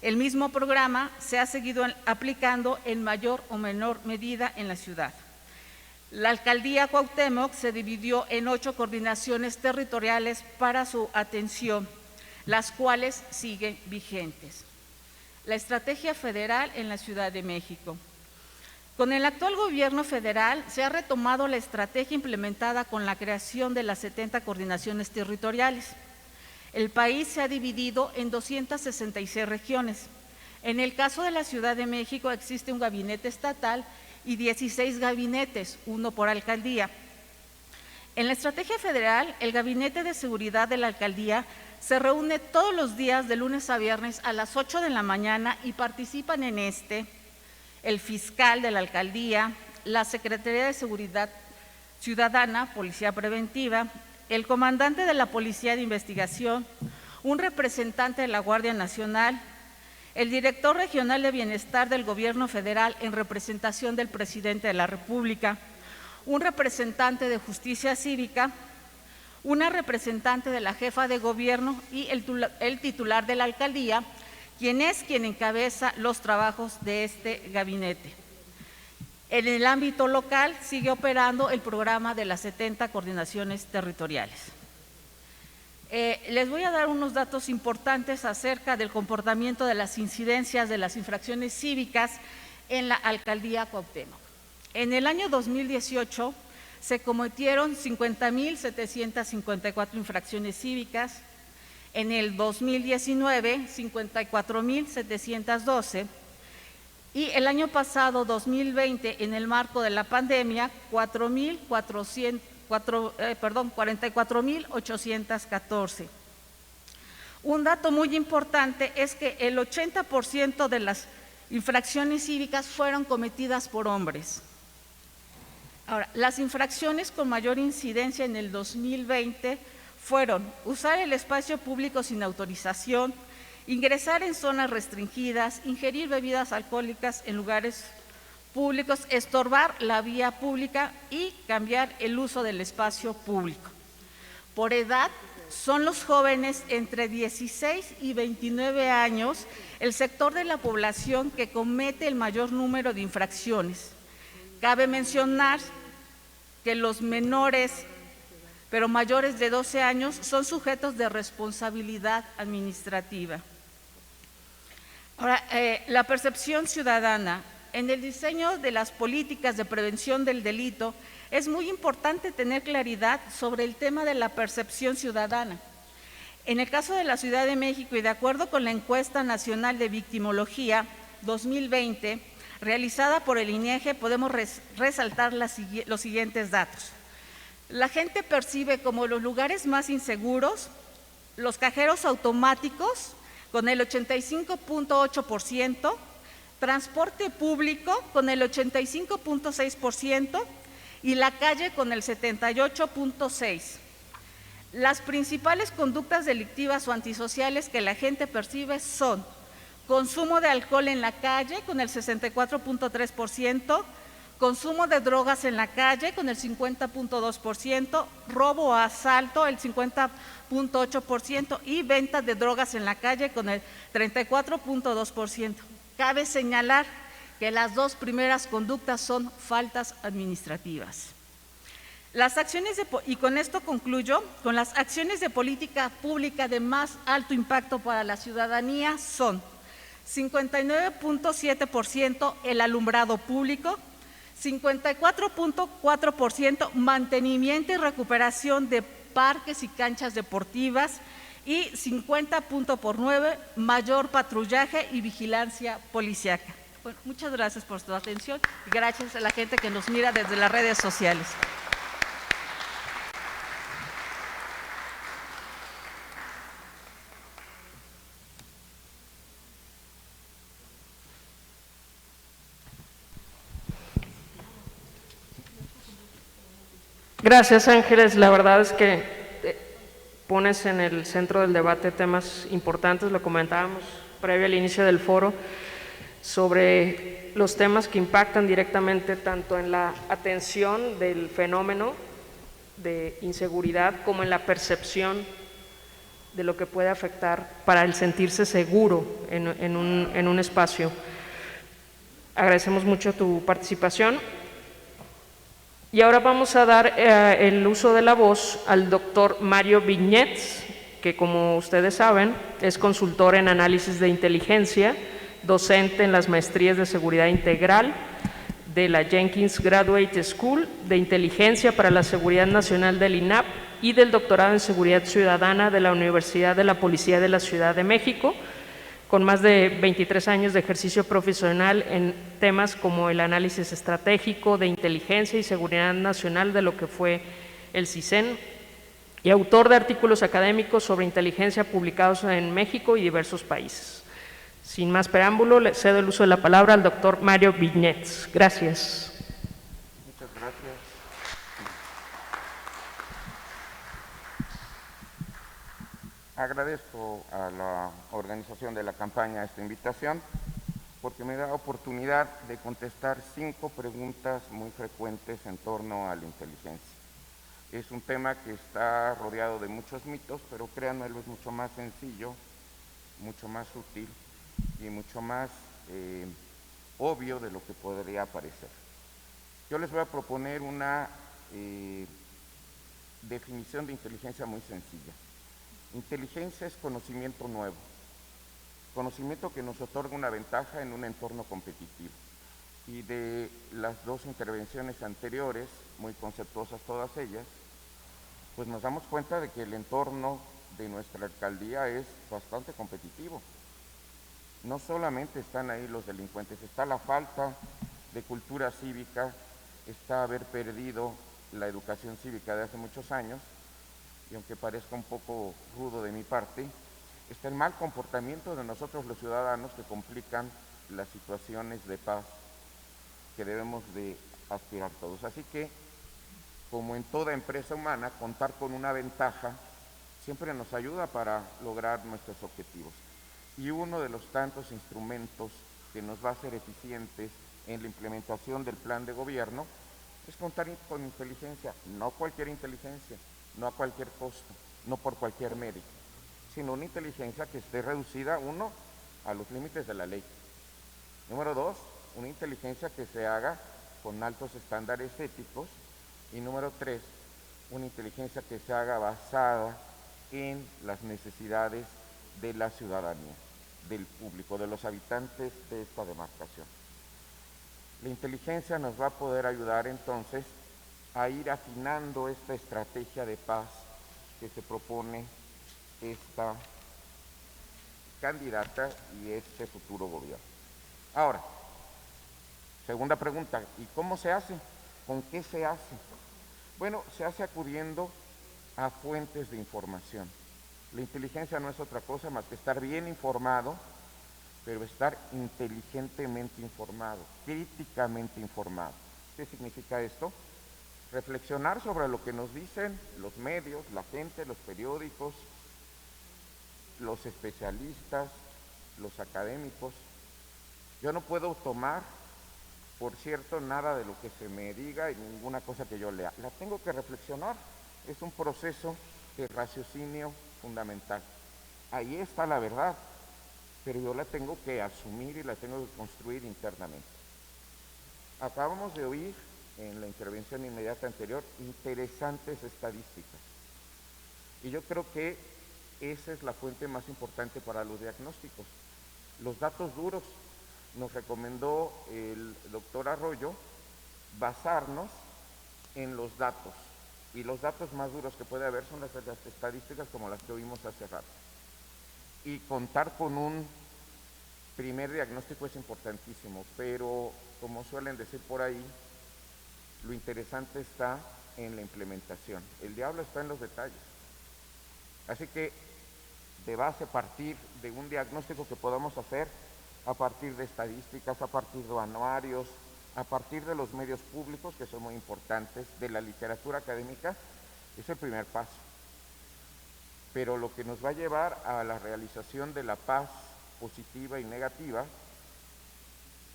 El mismo programa se ha seguido aplicando en mayor o menor medida en la ciudad. La alcaldía Cuauhtémoc se dividió en 8 coordinaciones territoriales para su atención, las cuales siguen vigentes. La estrategia federal en la Ciudad de México. Con el actual gobierno federal se ha retomado la estrategia implementada con la creación de las 70 coordinaciones territoriales. El país se ha dividido en 266 regiones. En el caso de la Ciudad de México existe un gabinete estatal y 16 gabinetes, uno por alcaldía. En la estrategia federal, el Gabinete de Seguridad de la Alcaldía se reúne todos los días de lunes a viernes a las 8 de la mañana y participan en el fiscal de la alcaldía, la Secretaría de Seguridad Ciudadana, Policía Preventiva, el comandante de la Policía de Investigación, un representante de la Guardia Nacional, el director regional de Bienestar del Gobierno Federal en representación del Presidente de la República, un representante de Justicia Cívica, una representante de la jefa de gobierno y el titular de la alcaldía, quien encabeza los trabajos de este gabinete. En el ámbito local sigue operando el programa de las 70 coordinaciones territoriales. Les voy a dar unos datos importantes acerca del comportamiento de las incidencias de las infracciones cívicas en la alcaldía Cuauhtémoc. En el año 2018 se cometieron 50.754 infracciones cívicas, en el 2019 54.712 y el año pasado 2020 en el marco de la pandemia 44.814. Un dato muy importante es que el 80% de las infracciones cívicas fueron cometidas por hombres. Ahora, las infracciones con mayor incidencia en el 2020 fueron usar el espacio público sin autorización, ingresar en zonas restringidas, ingerir bebidas alcohólicas en lugares públicos, estorbar la vía pública y cambiar el uso del espacio público. Por edad, son los jóvenes entre 16 y 29 años el sector de la población que comete el mayor número de infracciones. Cabe mencionar que los menores, pero mayores de 12 años, son sujetos de responsabilidad administrativa. Ahora, la percepción ciudadana. en el diseño de las políticas de prevención del delito es muy importante tener claridad sobre el tema de la percepción ciudadana. En el caso de la Ciudad de México y de acuerdo con la Encuesta Nacional de Victimología 2020, realizada por el INEGI, podemos resaltar los siguientes datos. La gente percibe como los lugares más inseguros los cajeros automáticos con el 85.8%, transporte público con el 85.6% y la calle con el 78.6%. Las principales conductas delictivas o antisociales que la gente percibe son consumo de alcohol en la calle con el 64.3%, consumo de drogas en la calle con el 50.2%, robo o asalto el 50.8% y venta de drogas en la calle con el 34.2%. Cabe señalar que las dos primeras conductas son faltas administrativas. Y con esto concluyo, con las acciones de política pública de más alto impacto para la ciudadanía son 59.7% el alumbrado público, 54.4% mantenimiento y recuperación de parques y canchas deportivas y 50.9% mayor patrullaje y vigilancia policíaca. Bueno, muchas gracias por su atención y gracias a la gente que nos mira desde las redes sociales. Gracias, Ángeles. La verdad es que pones en el centro del debate temas importantes, lo comentábamos previo al inicio del foro, sobre los temas que impactan directamente tanto en la atención del fenómeno de inseguridad como en la percepción de lo que puede afectar para el sentirse seguro en un espacio. Agradecemos mucho tu participación. Y ahora vamos a dar el uso de la voz al doctor Mario Viñets, que como ustedes saben es consultor en análisis de inteligencia, docente en las maestrías de seguridad integral de la Jenkins Graduate School de Inteligencia para la Seguridad Nacional del INAP y del doctorado en Seguridad Ciudadana de la Universidad de la Policía de la Ciudad de México, con más de 23 años de ejercicio profesional en temas como el análisis estratégico de inteligencia y seguridad nacional de lo que fue el CISEN, y autor de artículos académicos sobre inteligencia publicados en México y diversos países. Sin más preámbulo, le cedo el uso de la palabra al doctor Mario Viñets. Gracias. Muchas gracias. Agradezco a la organización de la campaña esta invitación porque me da oportunidad de contestar 5 preguntas muy frecuentes en torno a la inteligencia. Es un tema que está rodeado de muchos mitos, pero créanmelo, es mucho más sencillo, mucho más útil y mucho más obvio de lo que podría parecer. Yo les voy a proponer una definición de inteligencia muy sencilla. Inteligencia es conocimiento nuevo, conocimiento que nos otorga una ventaja en un entorno competitivo. Y de las 2 intervenciones anteriores, muy conceptuosas todas ellas, pues nos damos cuenta de que el entorno de nuestra alcaldía es bastante competitivo. No solamente están ahí los delincuentes, está la falta de cultura cívica, está haber perdido la educación cívica de hace muchos años, y aunque parezca un poco rudo de mi parte, está el mal comportamiento de nosotros los ciudadanos que complican las situaciones de paz que debemos de aspirar todos. Así que, como en toda empresa humana, contar con una ventaja siempre nos ayuda para lograr nuestros objetivos. Y uno de los tantos instrumentos que nos va a hacer eficientes en la implementación del plan de gobierno es contar con inteligencia, no cualquier inteligencia, no a cualquier costo, no por cualquier medio, sino una inteligencia que esté reducida, 1, a los límites de la ley. Número 2, una inteligencia que se haga con altos estándares éticos. Y número 3, una inteligencia que se haga basada en las necesidades de la ciudadanía, del público, de los habitantes de esta demarcación. La inteligencia nos va a poder ayudar entonces a ir afinando esta estrategia de paz que se propone esta candidata y este futuro gobierno. Ahora, segunda pregunta, ¿y cómo se hace? ¿Con qué se hace? Bueno, se hace acudiendo a fuentes de información. La inteligencia no es otra cosa más que estar bien informado, pero estar inteligentemente informado, críticamente informado. ¿Qué significa esto? Reflexionar sobre lo que nos dicen los medios, la gente, los periódicos, los especialistas, los académicos. Yo no puedo tomar, por cierto, nada de lo que se me diga y ninguna cosa que yo lea. La tengo que reflexionar. Es un proceso de raciocinio fundamental. Ahí está la verdad, pero yo la tengo que asumir y la tengo que construir internamente. Acabamos de oír en la intervención inmediata anterior interesantes estadísticas. Y yo creo que esa es la fuente más importante para los diagnósticos. Los datos duros. Nos recomendó el doctor Arroyo basarnos en los datos. Y los datos más duros que puede haber son las estadísticas como las que oímos hace rato. Y contar con un primer diagnóstico es importantísimo, pero como suelen decir por ahí, lo interesante está en la implementación. El diablo está en los detalles. Así que de base partir de un diagnóstico que podamos hacer a partir de estadísticas, a partir de anuarios, a partir de los medios públicos, que son muy importantes, de la literatura académica, es el primer paso. Pero lo que nos va a llevar a la realización de la paz positiva y negativa,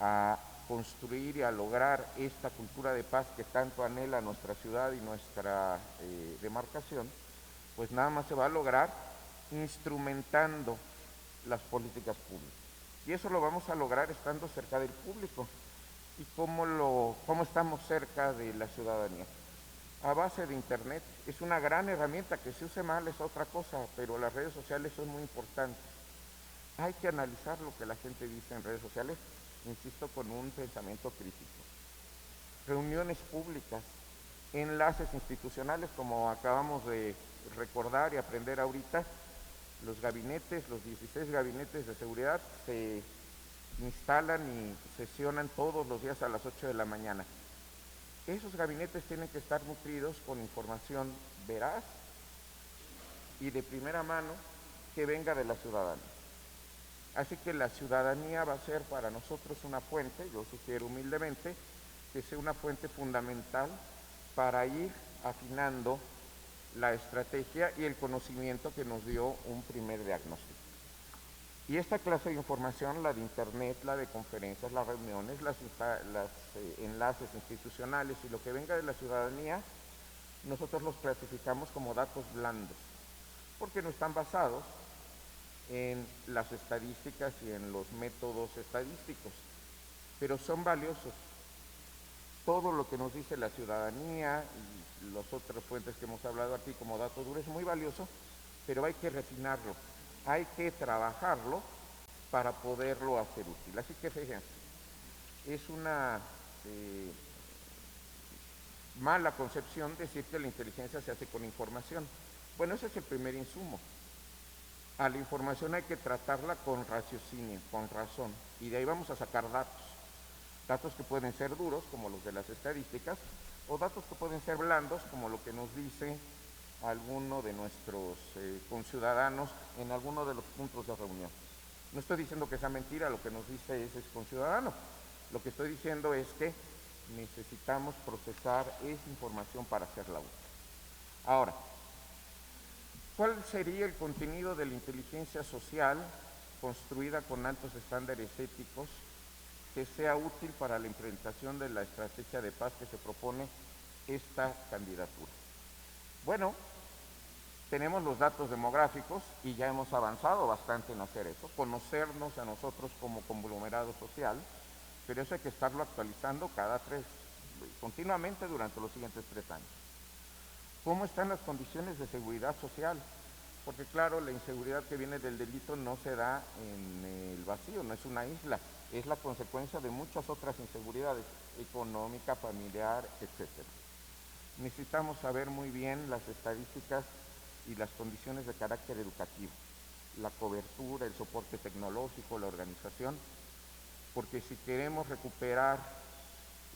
a construir y a lograr esta cultura de paz que tanto anhela nuestra ciudad y nuestra demarcación, pues nada más se va a lograr instrumentando las políticas públicas. Y eso lo vamos a lograr estando cerca del público. ¿Y cómo estamos cerca de la ciudadanía? A base de Internet. Es una gran herramienta, que se use mal es otra cosa, pero las redes sociales son muy importantes. Hay que analizar lo que la gente dice en redes sociales, insisto, con un pensamiento crítico. Reuniones públicas, enlaces institucionales, como acabamos de recordar y aprender ahorita. Los gabinetes, los 16 gabinetes de seguridad se instalan y sesionan todos los días a las 8 de la mañana. Esos gabinetes tienen que estar nutridos con información veraz y de primera mano que venga de la ciudadanía. Así que la ciudadanía va a ser para nosotros una fuente, yo sugiero humildemente, que sea una fuente fundamental para ir afinando la estrategia y el conocimiento que nos dio un primer diagnóstico. Y esta clase de información, la de Internet, la de conferencias, las reuniones, los enlaces institucionales y lo que venga de la ciudadanía, nosotros los clasificamos como datos blandos, porque no están basados en las estadísticas y en los métodos estadísticos, pero son valiosos. Todo lo que nos dice la ciudadanía y las otras fuentes que hemos hablado aquí como datos duros es muy valioso, pero hay que refinarlo, hay que trabajarlo para poderlo hacer útil. Así que fíjense, es una mala concepción decir que la inteligencia se hace con información. Bueno, ese es el primer insumo. A la información hay que tratarla con raciocinio, con razón, y de ahí vamos a sacar datos. Datos que pueden ser duros, como los de las estadísticas, o datos que pueden ser blandos, como lo que nos dice alguno de nuestros conciudadanos en alguno de los puntos de reunión. No estoy diciendo que sea mentira lo que nos dice ese conciudadano. Lo que estoy diciendo es que necesitamos procesar esa información para hacerla útil. Ahora, ¿cuál sería el contenido de la inteligencia social construida con altos estándares éticos que sea útil para la implementación de la estrategia de paz que se propone esta candidatura? Bueno, tenemos los datos demográficos y ya hemos avanzado bastante en hacer eso, conocernos a nosotros como conglomerado social, pero eso hay que estarlo actualizando continuamente durante los siguientes 3 años. ¿Cómo están las condiciones de seguridad social? porque claro, la inseguridad que viene del delito no se da en el vacío, no es una isla, es la consecuencia de muchas otras inseguridades, económica, familiar, etc. Necesitamos saber muy bien las estadísticas y las condiciones de carácter educativo, la cobertura, el soporte tecnológico, la organización, porque si queremos recuperar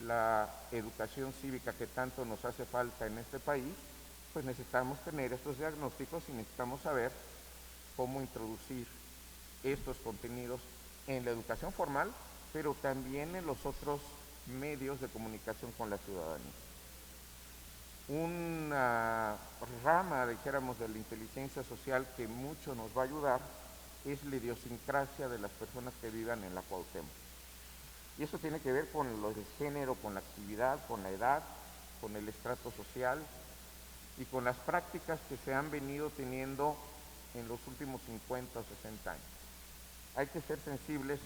la educación cívica que tanto nos hace falta en este país, pues necesitamos tener estos diagnósticos y necesitamos saber cómo introducir estos contenidos en la educación formal, pero también en los otros medios de comunicación con la ciudadanía. Una rama, dijéramos, de la inteligencia social que mucho nos va a ayudar es la idiosincrasia de las personas que vivan en la Cuauhtémoc. Y eso tiene que ver con el género, con la actividad, con la edad, con el estrato social y con las prácticas que se han venido teniendo en los últimos 50 o 60 años. Hay que ser sensibles,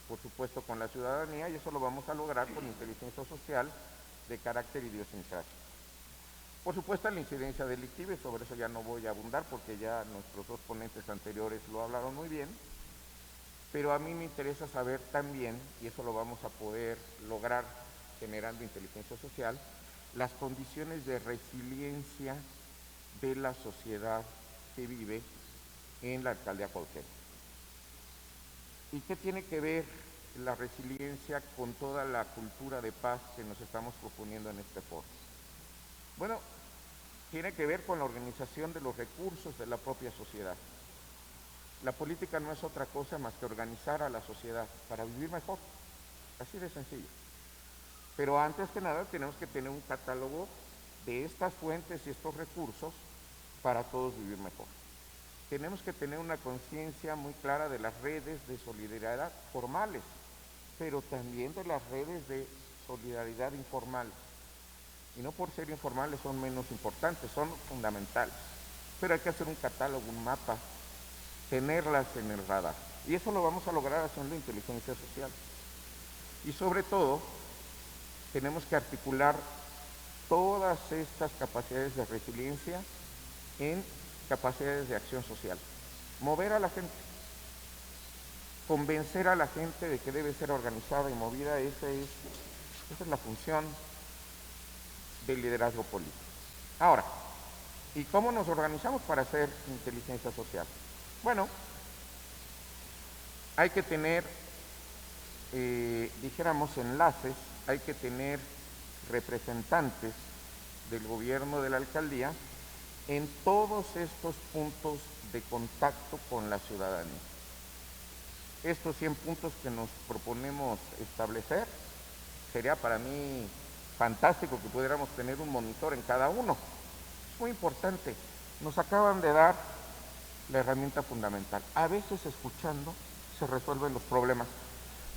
por supuesto, con la ciudadanía, y eso lo vamos a lograr con inteligencia social de carácter idiosincrático. Por supuesto, la incidencia delictiva, y sobre eso ya no voy a abundar porque ya nuestros dos ponentes anteriores lo hablaron muy bien, pero a mí me interesa saber también, y eso lo vamos a poder lograr generando inteligencia social, las condiciones de resiliencia de la sociedad que vive en la alcaldía Cuauhtémoc. ¿Y qué tiene que ver la resiliencia con toda la cultura de paz que nos estamos proponiendo en este foro? Bueno, tiene que ver con la organización de los recursos de la propia sociedad. La política no es otra cosa más que organizar a la sociedad para vivir mejor, así de sencillo. Pero antes que nada tenemos que tener un catálogo de estas fuentes y estos recursos para todos vivir mejor. Tenemos que tener una conciencia muy clara de las redes de solidaridad formales, pero también de las redes de solidaridad informales. Y no por ser informales son menos importantes, son fundamentales. Pero hay que hacer un catálogo, un mapa, tenerlas en el radar. Y eso lo vamos a lograr haciendo inteligencia social. Y sobre todo, tenemos que articular todas estas capacidades de resiliencia en capacidades de acción social. Mover a la gente, convencer a la gente de que debe ser organizada y movida, esa es la función del liderazgo político. Ahora, ¿y cómo nos organizamos para hacer inteligencia social? Bueno, hay que tener, dijéramos, enlaces, hay que tener representantes del gobierno de la alcaldía en todos estos puntos de contacto con la ciudadanía. Estos 100 puntos que nos proponemos establecer, sería para mí fantástico que pudiéramos tener un monitor en cada uno. Es muy importante. Nos acaban de dar la herramienta fundamental. A veces escuchando se resuelven los problemas.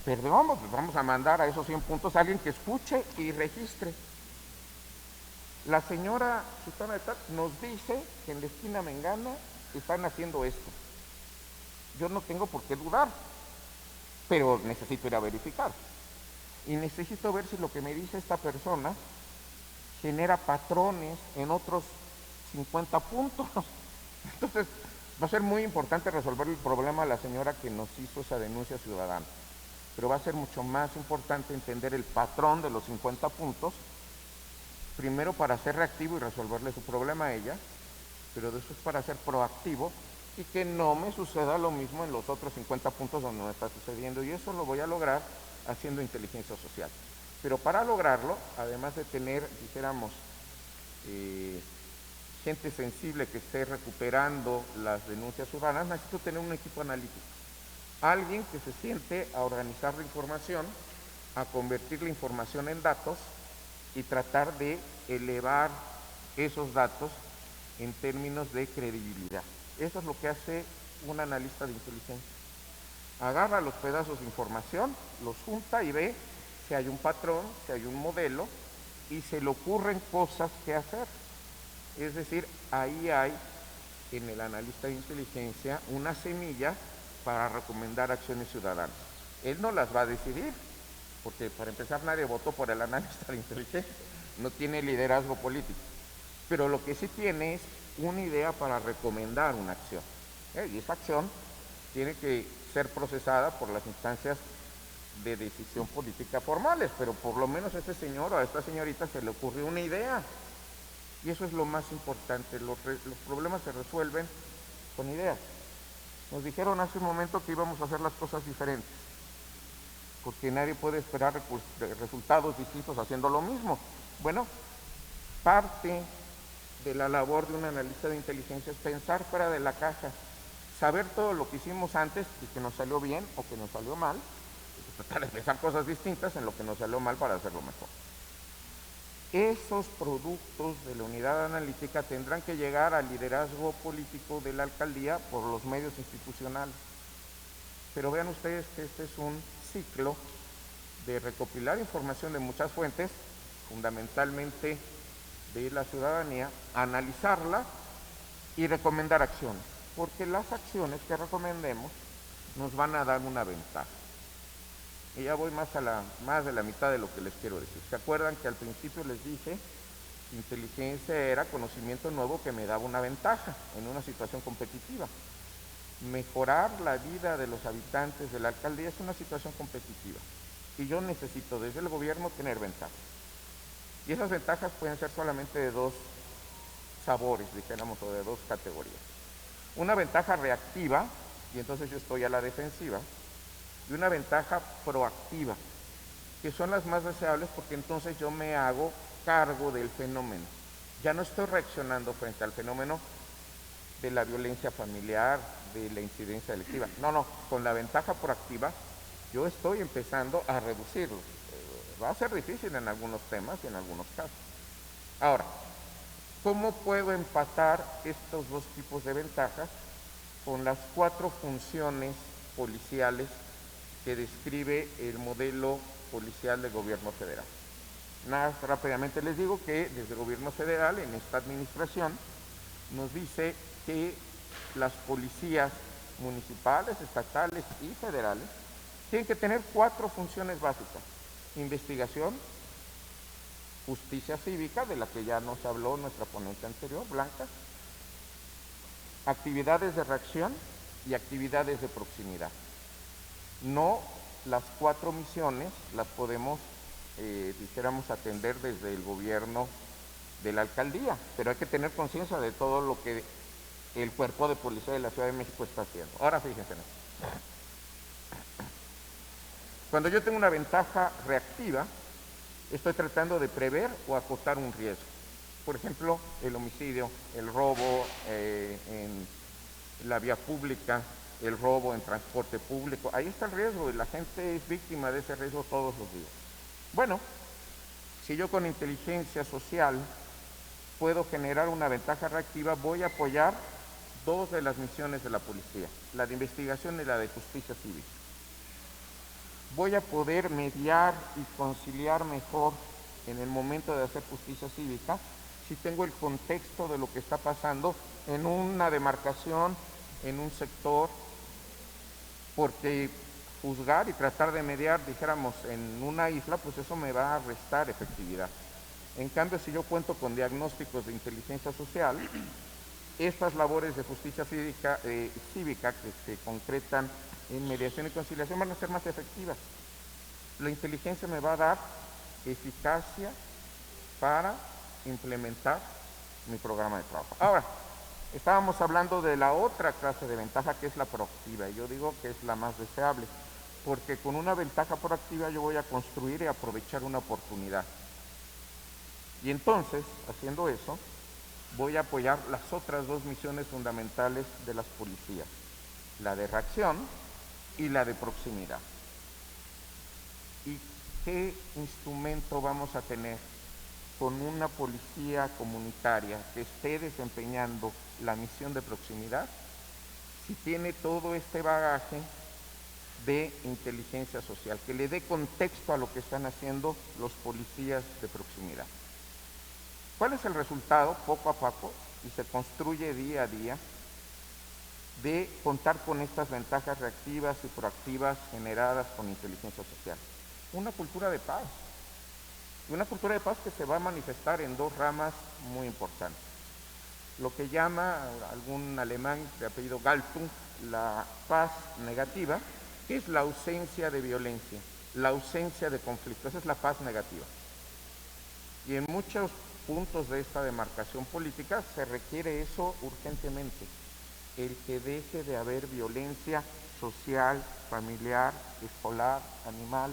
Pero vamos a mandar a esos 100 puntos a alguien que escuche y registre. La señora Susana de Tal nos dice que en la esquina Mengana están haciendo esto. Yo no tengo por qué dudar, pero necesito ir a verificar. Y necesito ver si lo que me dice esta persona genera patrones en otros 50 puntos. Entonces, va a ser muy importante resolver el problema a la señora que nos hizo esa denuncia ciudadana. Pero va a ser mucho más importante entender el patrón de los 50 puntos, primero para ser reactivo y resolverle su problema a ella, pero después para ser proactivo y que no me suceda lo mismo en los otros 50 puntos donde no está sucediendo. Y eso lo voy a lograr haciendo inteligencia social. Pero para lograrlo, además de tener, dijéramos, gente sensible que esté recuperando las denuncias ciudadanas, necesito tener un equipo analítico. Alguien que se siente a organizar la información, a convertir la información en datos y tratar de elevar esos datos en términos de credibilidad. Eso es lo que hace un analista de inteligencia. Agarra los pedazos de información, los junta y ve si hay un patrón, si hay un modelo y se le ocurren cosas que hacer. Es decir, ahí hay en el analista de inteligencia una semilla para recomendar acciones ciudadanas. Él no las va a decidir, porque para empezar nadie votó por el analista de inteligencia, no tiene liderazgo político. Pero lo que sí tiene es una idea para recomendar una acción. Y esa acción tiene que ser procesada por las instancias de decisión política formales, pero por lo menos a este señor o a esta señorita se le ocurrió una idea. Y eso es lo más importante, los problemas se resuelven con ideas. Nos dijeron hace un momento que íbamos a hacer las cosas diferentes, porque nadie puede esperar resultados distintos haciendo lo mismo. Bueno, parte de la labor de un analista de inteligencia es pensar fuera de la caja, saber todo lo que hicimos antes y que nos salió bien o que nos salió mal, y tratar de pensar cosas distintas en lo que nos salió mal para hacerlo mejor. Esos productos de la unidad analítica tendrán que llegar al liderazgo político de la alcaldía por los medios institucionales. Pero vean ustedes que este es un ciclo de recopilar información de muchas fuentes, fundamentalmente de la ciudadanía, analizarla y recomendar acciones, porque las acciones que recomendemos nos van a dar una ventaja. Y ya voy más de la mitad de lo que les quiero decir. ¿Se acuerdan que al principio les dije que inteligencia era conocimiento nuevo que me daba una ventaja en una situación competitiva? Mejorar la vida de los habitantes de la alcaldía es una situación competitiva. Y yo necesito desde el gobierno tener ventajas. Y esas ventajas pueden ser solamente de dos sabores, dijéramos, o de dos categorías. Una ventaja reactiva, y entonces yo estoy a la defensiva, y una ventaja proactiva, que son las más deseables porque entonces yo me hago cargo del fenómeno. Ya no estoy reaccionando frente al fenómeno de la violencia familiar, de la incidencia delictiva. No, con la ventaja proactiva yo estoy empezando a reducirlo. Va a ser difícil en algunos temas y en algunos casos. Ahora, ¿cómo puedo empatar estos dos tipos de ventajas con las 4 funciones policiales que describe el modelo policial del gobierno federal? Nada, rápidamente les digo que desde el gobierno federal, en esta administración, nos dice que las policías municipales, estatales y federales tienen que tener 4 funciones básicas: investigación, justicia cívica, de la que ya nos habló nuestra ponente anterior, Blanca, actividades de reacción y actividades de proximidad. No las 4 misiones las podemos, dijéramos, atender desde el gobierno de la alcaldía, pero hay que tener conciencia de todo lo que el cuerpo de policía de la Ciudad de México está haciendo. Ahora fíjense en esto. Cuando yo tengo una ventaja reactiva, estoy tratando de prever o acotar un riesgo. Por ejemplo, el homicidio, el robo en la vía pública, el robo en transporte público. Ahí está el riesgo y la gente es víctima de ese riesgo todos los días. Bueno, si yo con inteligencia social puedo generar una ventaja reactiva, voy a apoyar 2 de las misiones de la policía, la de investigación y la de justicia cívica. Voy a poder mediar y conciliar mejor en el momento de hacer justicia cívica si tengo el contexto de lo que está pasando en una demarcación, en un sector, porque juzgar y tratar de mediar, dijéramos, en una isla, pues eso me va a restar efectividad. En cambio, si yo cuento con diagnósticos de inteligencia social, estas labores de justicia cívica que se concretan en mediación y conciliación van a ser más efectivas. La inteligencia me va a dar eficacia para implementar mi programa de trabajo. Ahora, estábamos hablando de la otra clase de ventaja, que es la proactiva, y yo digo que es la más deseable, porque con una ventaja proactiva yo voy a construir y aprovechar una oportunidad. Y entonces, haciendo eso, voy a apoyar las otras 2 misiones fundamentales de las policías, la de reacción y la de proximidad. ¿Y qué instrumento vamos a tener con una policía comunitaria que esté desempeñando la misión de proximidad si tiene todo este bagaje de inteligencia social, que le dé contexto a lo que están haciendo los policías de proximidad? ¿Cuál es el resultado, poco a poco, y se construye día a día, de contar con estas ventajas reactivas y proactivas generadas con inteligencia social? Una cultura de paz. Y una cultura de paz que se va a manifestar en 2 ramas muy importantes. lo que llama algún alemán de apellido Galtung la paz negativa, que es la ausencia de violencia, la ausencia de conflicto. Esa es la paz negativa. Y en muchos puntos de esta demarcación política se requiere eso urgentemente, el que deje de haber violencia social, familiar, escolar, animal.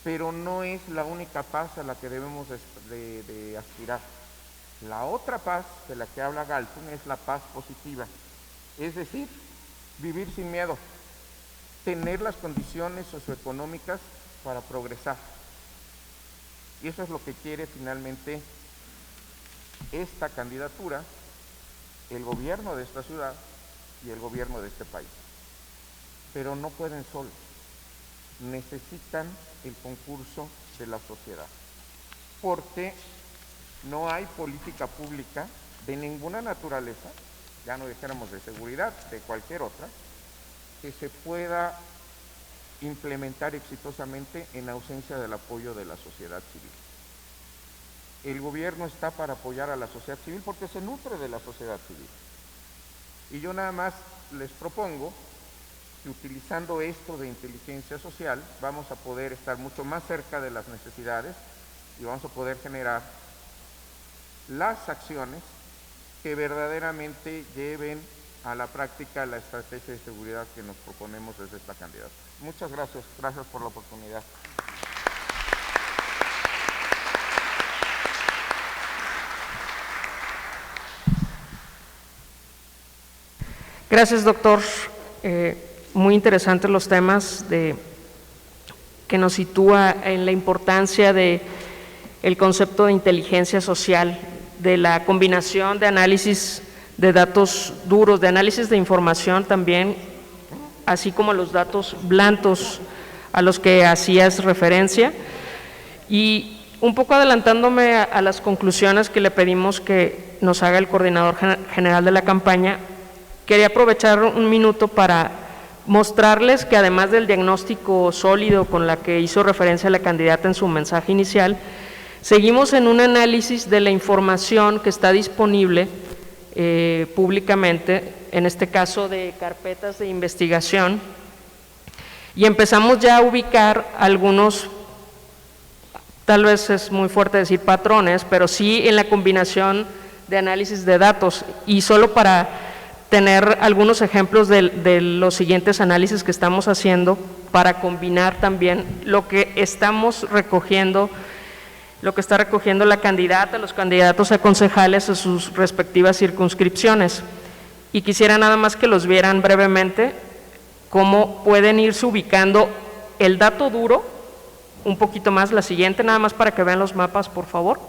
Pero no es la única paz a la que debemos de aspirar. La otra paz de la que habla Galtung es la paz positiva, es decir, vivir sin miedo, tener las condiciones socioeconómicas para progresar. Y eso es lo que quiere finalmente esta candidatura, el gobierno de esta ciudad y el gobierno de este país. Pero no pueden solos, necesitan el concurso de la sociedad, porque no hay política pública de ninguna naturaleza, ya no dijéramos de seguridad, de cualquier otra, que se pueda implementar exitosamente en ausencia del apoyo de la sociedad civil. El gobierno está para apoyar a la sociedad civil porque se nutre de la sociedad civil. Y yo nada más les propongo que utilizando esto de inteligencia social vamos a poder estar mucho más cerca de las necesidades y vamos a poder generar las acciones que verdaderamente lleven a la práctica la estrategia de seguridad que nos proponemos desde esta candidatura. Muchas gracias, gracias por la oportunidad. Gracias, doctor. Muy interesantes los temas que nos sitúa en la importancia del concepto de inteligencia social, de la combinación de análisis de datos duros, de análisis de información también, así como los datos blandos a los que hacías referencia. Y un poco adelantándome a las conclusiones que le pedimos que nos haga el coordinador general de la campaña, quería aprovechar un minuto para mostrarles que además del diagnóstico sólido con la que hizo referencia la candidata en su mensaje inicial, seguimos en un análisis de la información que está disponible públicamente, en este caso de carpetas de investigación, y empezamos ya a ubicar algunos, tal vez es muy fuerte decir patrones, pero sí en la combinación de análisis de datos. Y solo para tener algunos ejemplos de los siguientes análisis que estamos haciendo para combinar también lo que estamos recogiendo, lo que está recogiendo la candidata, los candidatos a concejales a sus respectivas circunscripciones. Y quisiera nada más que los vieran brevemente, cómo pueden irse ubicando el dato duro, un poquito más, la siguiente, nada más para que vean los mapas, por favor.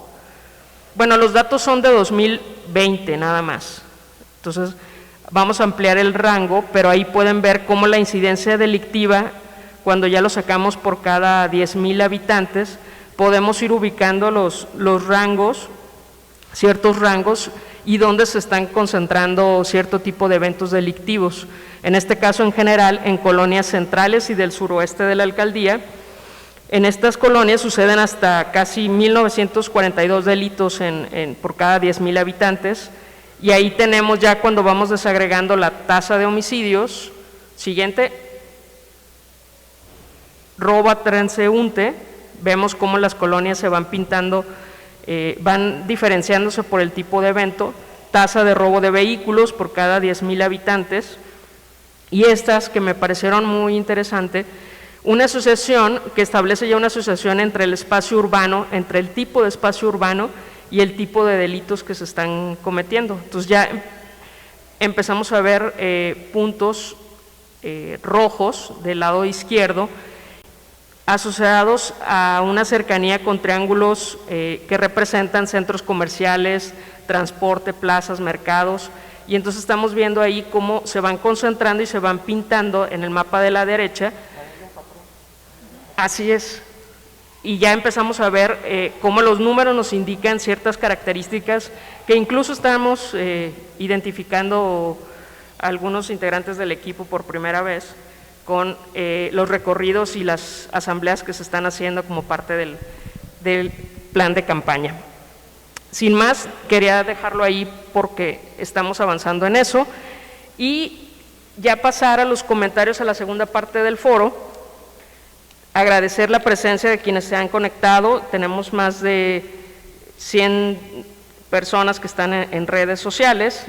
Bueno, los datos son de 2020 nada más, entonces vamos a ampliar el rango, pero ahí pueden ver cómo la incidencia delictiva, cuando ya lo sacamos por cada 10,000 habitantes, podemos ir ubicando los rangos, ciertos rangos, y dónde se están concentrando cierto tipo de eventos delictivos. En este caso, en general, en colonias centrales y del suroeste de la alcaldía. En estas colonias suceden hasta casi 1,942 delitos por cada 10,000 habitantes, y ahí tenemos ya cuando vamos desagregando la tasa de homicidios. Siguiente, robo a transeúnte. Vemos cómo las colonias se van pintando, van diferenciándose por el tipo de evento, tasa de robo de vehículos por cada 10,000 habitantes, y estas que me parecieron muy interesantes, una asociación que establece ya una asociación entre el espacio urbano, entre el tipo de espacio urbano y el tipo de delitos que se están cometiendo. Entonces ya empezamos a ver puntos rojos del lado izquierdo, asociados a una cercanía con triángulos que representan centros comerciales, transporte, plazas, mercados, y entonces estamos viendo ahí cómo se van concentrando y se van pintando en el mapa de la derecha. Así es, y ya empezamos a ver cómo los números nos indican ciertas características que incluso estamos identificando algunos integrantes del equipo por primera vez, con los recorridos y las asambleas que se están haciendo como parte del plan de campaña. Sin más, quería dejarlo ahí porque estamos avanzando en eso. Y ya pasar a los comentarios a la segunda parte del foro. Agradecer la presencia de quienes se han conectado. Tenemos más de 100 personas que están en redes sociales,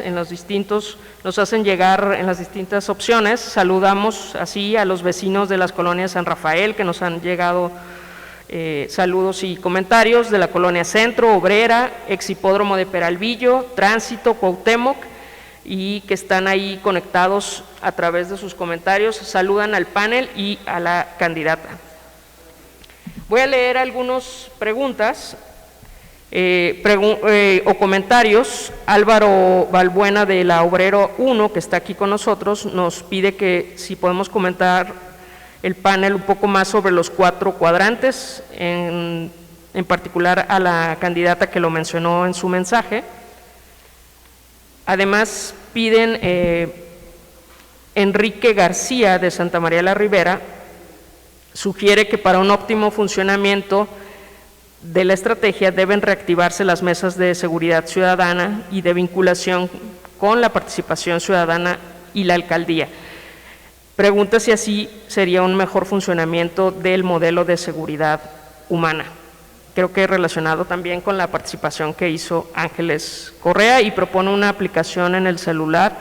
nos hacen llegar en las distintas opciones. Saludamos así a los vecinos de las colonias San Rafael, que nos han llegado saludos y comentarios, de la colonia Centro, Obrera, ex hipódromo de Peralvillo, Tránsito, Cuauhtémoc, y que están ahí conectados a través de sus comentarios. Saludan al panel y a la candidata. Voy a leer algunas preguntas o comentarios. Álvaro Balbuena de la Obrero 1, que está aquí con nosotros, nos pide que si podemos comentar el panel un poco más sobre los 4 cuadrantes, en particular a la candidata que lo mencionó en su mensaje. Además piden Enrique García de Santa María la Ribera, sugiere que para un óptimo funcionamiento de la estrategia deben reactivarse las mesas de seguridad ciudadana y de vinculación con la participación ciudadana y la alcaldía. Pregunta si así sería un mejor funcionamiento del modelo de seguridad humana. Creo que relacionado también con la participación que hizo Ángeles Correa, y propone una aplicación en el celular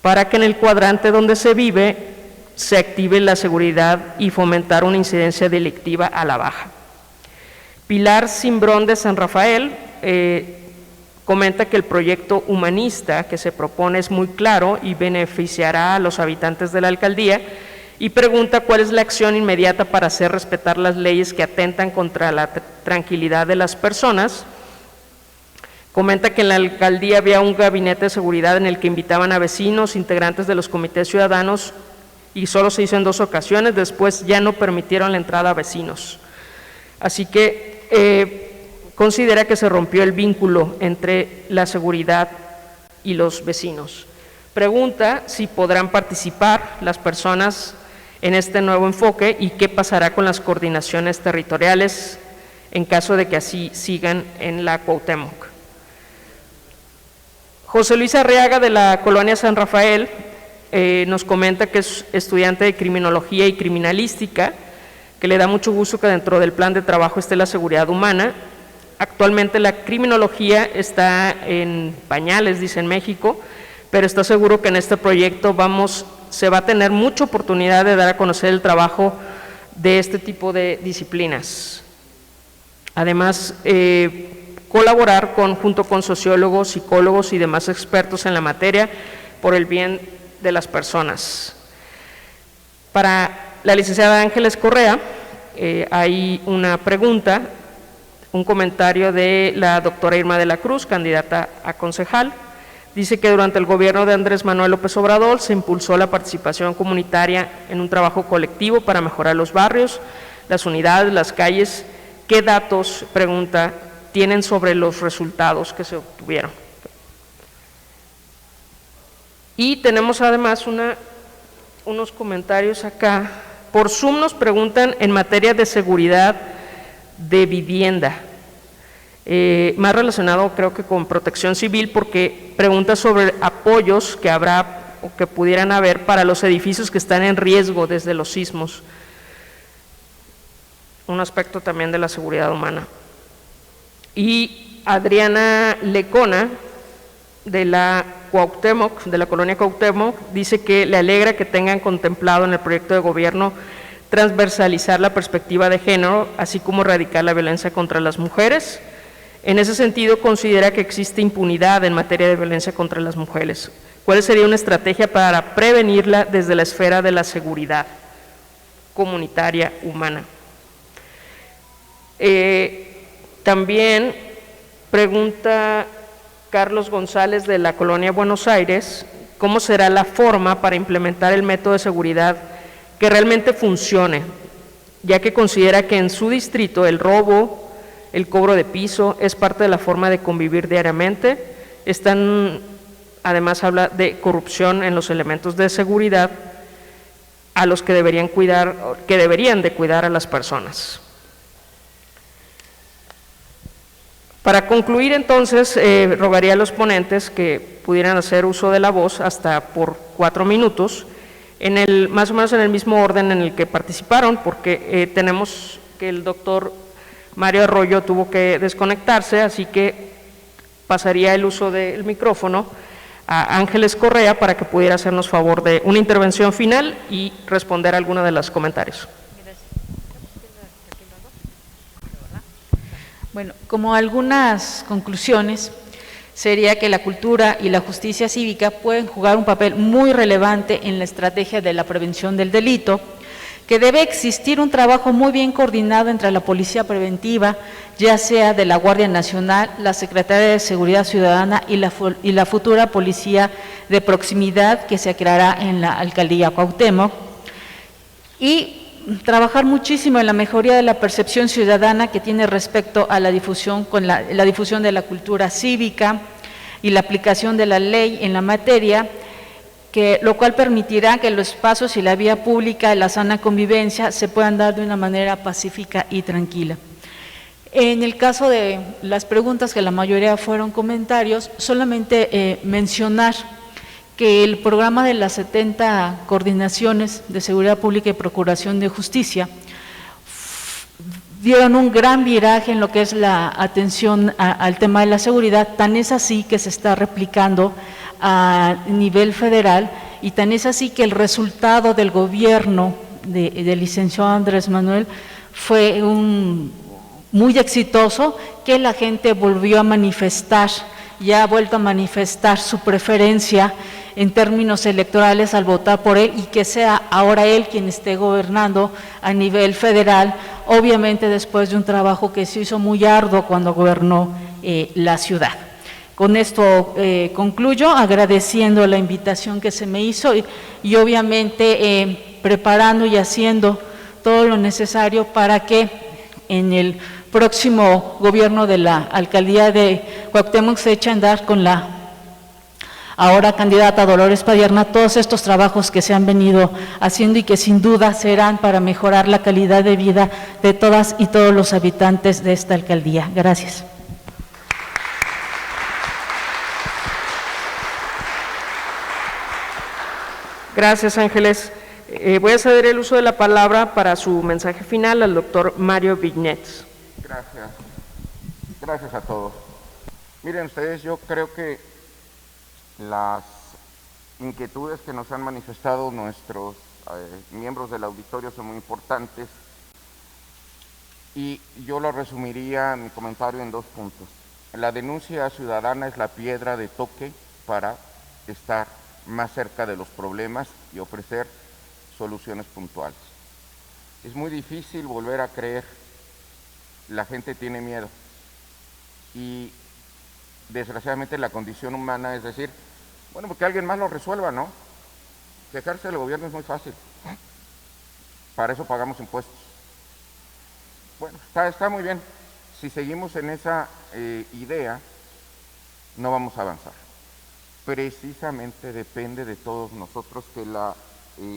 para que en el cuadrante donde se vive se active la seguridad y fomentar una incidencia delictiva a la baja. Pilar Cimbrón de San Rafael comenta que el proyecto humanista que se propone es muy claro y beneficiará a los habitantes de la alcaldía, y pregunta cuál es la acción inmediata para hacer respetar las leyes que atentan contra la tranquilidad de las personas. Comenta que en la alcaldía había un gabinete de seguridad en el que invitaban a vecinos, integrantes de los comités ciudadanos, y solo se hizo en 2 ocasiones, después ya no permitieron la entrada a vecinos. Así que considera que se rompió el vínculo entre la seguridad y los vecinos. Pregunta si podrán participar las personas en este nuevo enfoque y qué pasará con las coordinaciones territoriales en caso de que así sigan en la Cuauhtémoc. José Luis Arriaga de la colonia San Rafael nos comenta que es estudiante de criminología y criminalística, que le da mucho gusto que dentro del plan de trabajo esté la seguridad humana. Actualmente la criminología está en pañales, dice, en México, pero está seguro que en este proyecto se va a tener mucha oportunidad de dar a conocer el trabajo de este tipo de disciplinas. Además, colaborar junto con sociólogos, psicólogos y demás expertos en la materia por el bien de las personas. Para la licenciada Ángeles Correa, hay una pregunta, un comentario de la doctora Irma de la Cruz, candidata a concejal. Dice que durante el gobierno de Andrés Manuel López Obrador se impulsó la participación comunitaria en un trabajo colectivo para mejorar los barrios, las unidades, las calles. ¿Qué datos, pregunta, tienen sobre los resultados que se obtuvieron? Y tenemos además unos comentarios acá. Por Zoom nos preguntan en materia de seguridad de vivienda, más relacionado creo que con protección civil, porque pregunta sobre apoyos que habrá o que pudieran haber para los edificios que están en riesgo desde los sismos, un aspecto también de la seguridad humana. Y Adriana Lecona de la Cuauhtémoc, de la colonia Cuauhtémoc, dice que le alegra que tengan contemplado en el proyecto de gobierno transversalizar la perspectiva de género, así como erradicar la violencia contra las mujeres. En ese sentido, considera que existe impunidad en materia de violencia contra las mujeres. ¿Cuál sería una estrategia para prevenirla desde la esfera de la seguridad comunitaria humana? También pregunta Carlos González de la colonia Buenos Aires, ¿cómo será la forma para implementar el método de seguridad que realmente funcione? Ya que considera que en su distrito el robo, el cobro de piso es parte de la forma de convivir diariamente. Además habla de corrupción en los elementos de seguridad a los que deberían de cuidar a las personas. Para concluir, entonces, rogaría a los ponentes que pudieran hacer uso de la voz hasta por 4 minutos, más o menos en el mismo orden en el que participaron, porque tenemos que el doctor Mario Arroyo tuvo que desconectarse, así que pasaría el uso del micrófono a Ángeles Correa para que pudiera hacernos favor de una intervención final y responder a alguno de los comentarios. Bueno, como algunas conclusiones, sería que la cultura y la justicia cívica pueden jugar un papel muy relevante en la estrategia de la prevención del delito, que debe existir un trabajo muy bien coordinado entre la Policía Preventiva, ya sea de la Guardia Nacional, la Secretaría de Seguridad Ciudadana y la futura Policía de Proximidad que se creará en la Alcaldía Cuauhtémoc, y trabajar muchísimo en la mejoría de la percepción ciudadana que tiene respecto a la difusión, la difusión de la cultura cívica y la aplicación de la ley en la materia, lo cual permitirá que los espacios y la vía pública y la sana convivencia se puedan dar de una manera pacífica y tranquila. En el caso de las preguntas, que la mayoría fueron comentarios, solamente mencionar que el programa de las 70 coordinaciones de seguridad pública y procuración de justicia dieron un gran viraje en lo que es la atención al tema de la seguridad, tan es así que se está replicando a nivel federal, y tan es así que el resultado del gobierno del licenciado Andrés Manuel fue muy exitoso, que la gente volvió a manifestar, ya ha vuelto a manifestar su preferencia en términos electorales al votar por él, y que sea ahora él quien esté gobernando a nivel federal, obviamente después de un trabajo que se hizo muy arduo cuando gobernó la ciudad. Con esto concluyo, agradeciendo la invitación que se me hizo y obviamente preparando y haciendo todo lo necesario para que en el próximo gobierno de la alcaldía de Cuauhtémoc se eche a andar con la ahora candidata Dolores Padierna todos estos trabajos que se han venido haciendo y que sin duda serán para mejorar la calidad de vida de todas y todos los habitantes de esta alcaldía. Gracias. Gracias, Ángeles. Voy a ceder el uso de la palabra para su mensaje final al doctor Mario Vignets. Gracias. Gracias a todos. Miren ustedes, yo creo que las inquietudes que nos han manifestado nuestros miembros del auditorio son muy importantes, y yo lo resumiría mi comentario en 2 puntos. La denuncia ciudadana es la piedra de toque para estar más cerca de los problemas y ofrecer soluciones puntuales. Es muy difícil volver a creer, la gente tiene miedo, y desgraciadamente la condición humana es decir, bueno, porque alguien más lo resuelva, ¿no? Quejarse del gobierno es muy fácil, para eso pagamos impuestos. Bueno, está muy bien, si seguimos en esa idea, no vamos a avanzar. Precisamente depende de todos nosotros que la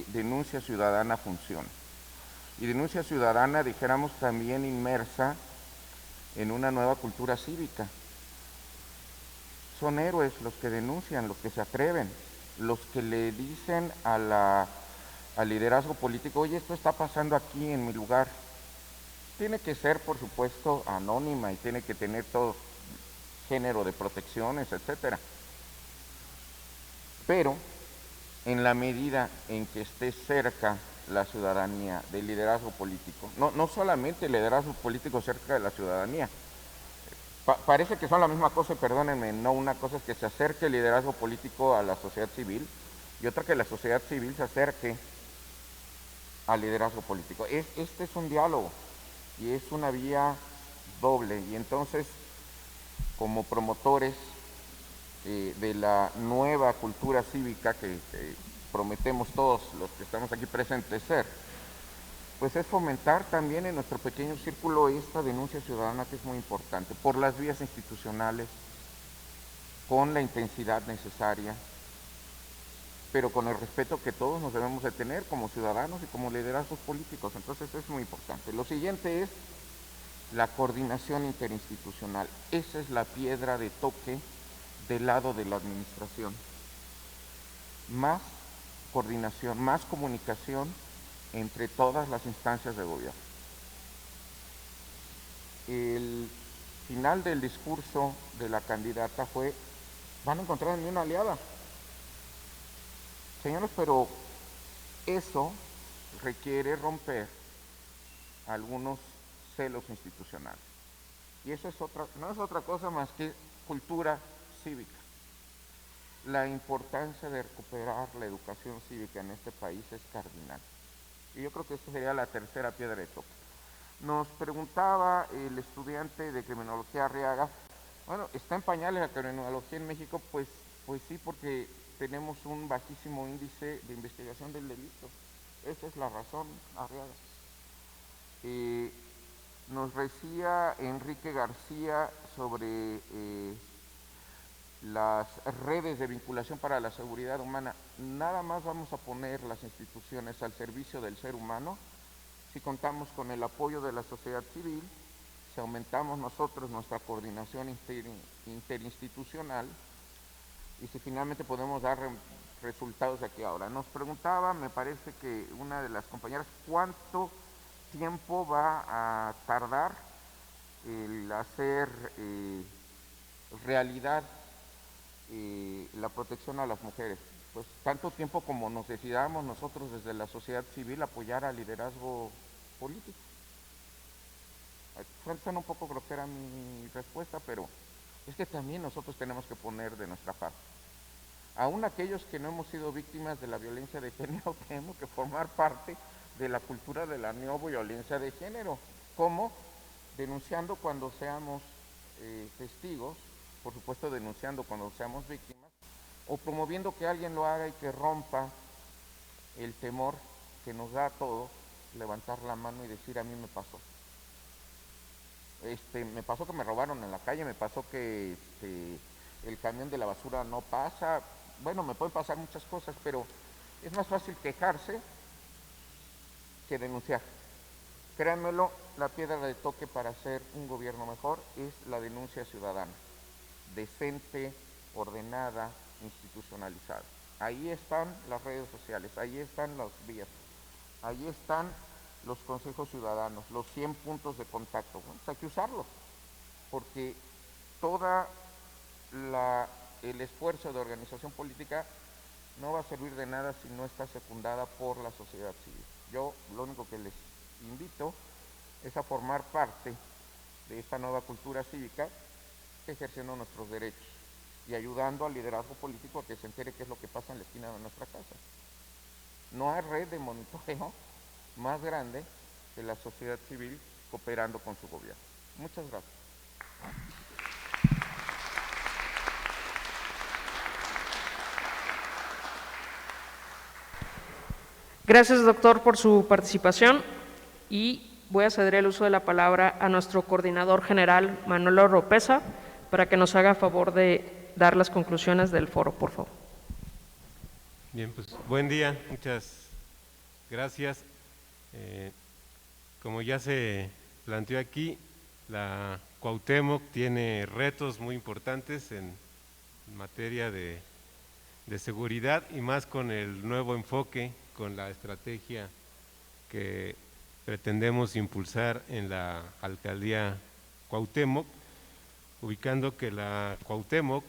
denuncia ciudadana funcione. Y denuncia ciudadana, dijéramos, también inmersa en una nueva cultura cívica. Son héroes los que denuncian, los que se atreven, los que le dicen al liderazgo político, oye, esto está pasando aquí en mi lugar. Tiene que ser, por supuesto, anónima y tiene que tener todo género de protecciones, etcétera. Pero en la medida en que esté cerca la ciudadanía del liderazgo político, no solamente el liderazgo político cerca de la ciudadanía, parece que son la misma cosa, perdónenme, no, una cosa es que se acerque el liderazgo político a la sociedad civil y otra que la sociedad civil se acerque al liderazgo político. Este es un diálogo y es una vía doble, y entonces como promotores de la nueva cultura cívica que prometemos todos los que estamos aquí presentes ser, pues es fomentar también en nuestro pequeño círculo esta denuncia ciudadana, que es muy importante, por las vías institucionales, con la intensidad necesaria, pero con el respeto que todos nos debemos de tener como ciudadanos y como liderazgos políticos. Entonces es muy importante. Lo siguiente es la coordinación interinstitucional. Esa es la piedra de toque del lado de la administración. Más coordinación, más comunicación entre todas las instancias de gobierno. El final del discurso de la candidata fue: van a encontrar en mí una aliada. Señores, pero eso requiere romper algunos celos institucionales. Y eso es no es otra cosa más que cultura cívica. La importancia de recuperar la educación cívica en este país es cardinal. Y yo creo que esta sería la tercera piedra de toque. Nos preguntaba el estudiante de criminología Arriaga, bueno, ¿está en pañales la criminología en México? Pues sí, porque tenemos un bajísimo índice de investigación del delito. Esa es la razón, Arriaga. Nos decía Enrique García sobre las redes de vinculación para la seguridad humana. Nada más vamos a poner las instituciones al servicio del ser humano si contamos con el apoyo de la sociedad civil, si aumentamos nosotros nuestra coordinación interinstitucional y si finalmente podemos dar resultados de aquí a ahora. Nos preguntaba, me parece que una de las compañeras, ¿cuánto tiempo va a tardar el hacer realidad la protección a las mujeres? Pues tanto tiempo como nos decidamos nosotros desde la sociedad civil apoyar al liderazgo político. Suena un poco grosera mi respuesta, pero es que también nosotros tenemos que poner de nuestra parte. Aún aquellos que no hemos sido víctimas de la violencia de género tenemos que formar parte de la cultura de la no violencia de género. ¿Cómo? Denunciando cuando seamos testigos, por supuesto denunciando cuando seamos víctimas, o promoviendo que alguien lo haga y que rompa el temor que nos da a todos levantar la mano y decir: a mí me pasó. Me pasó que me robaron en la calle, me pasó que el camión de la basura no pasa. Bueno, me pueden pasar muchas cosas, pero es más fácil quejarse que denunciar. Créanmelo, la piedra de toque para hacer un gobierno mejor es la denuncia ciudadana, decente, ordenada, institucionalizada. Ahí están las redes sociales, ahí están los vías, ahí están los consejos ciudadanos, los 100 puntos de contacto. Bueno, pues hay que usarlos, porque todo el esfuerzo de organización política no va a servir de nada si no está secundada por la sociedad civil. Yo lo único que les invito es a formar parte de esta nueva cultura cívica, ejerciendo nuestros derechos y ayudando al liderazgo político a que se entere qué es lo que pasa en la esquina de nuestra casa. No hay red de monitoreo más grande que la sociedad civil cooperando con su gobierno. Muchas gracias. Gracias, doctor, por su participación, y voy a ceder el uso de la palabra a nuestro coordinador general, Manuel Oropesa, para que nos haga favor de dar las conclusiones del foro, por favor. Bien, pues buen día, muchas gracias. Como ya se planteó aquí, la Cuauhtémoc tiene retos muy importantes en materia de seguridad, y más con el nuevo enfoque, con la estrategia que pretendemos impulsar en la alcaldía Cuauhtémoc, ubicando que la Cuauhtémoc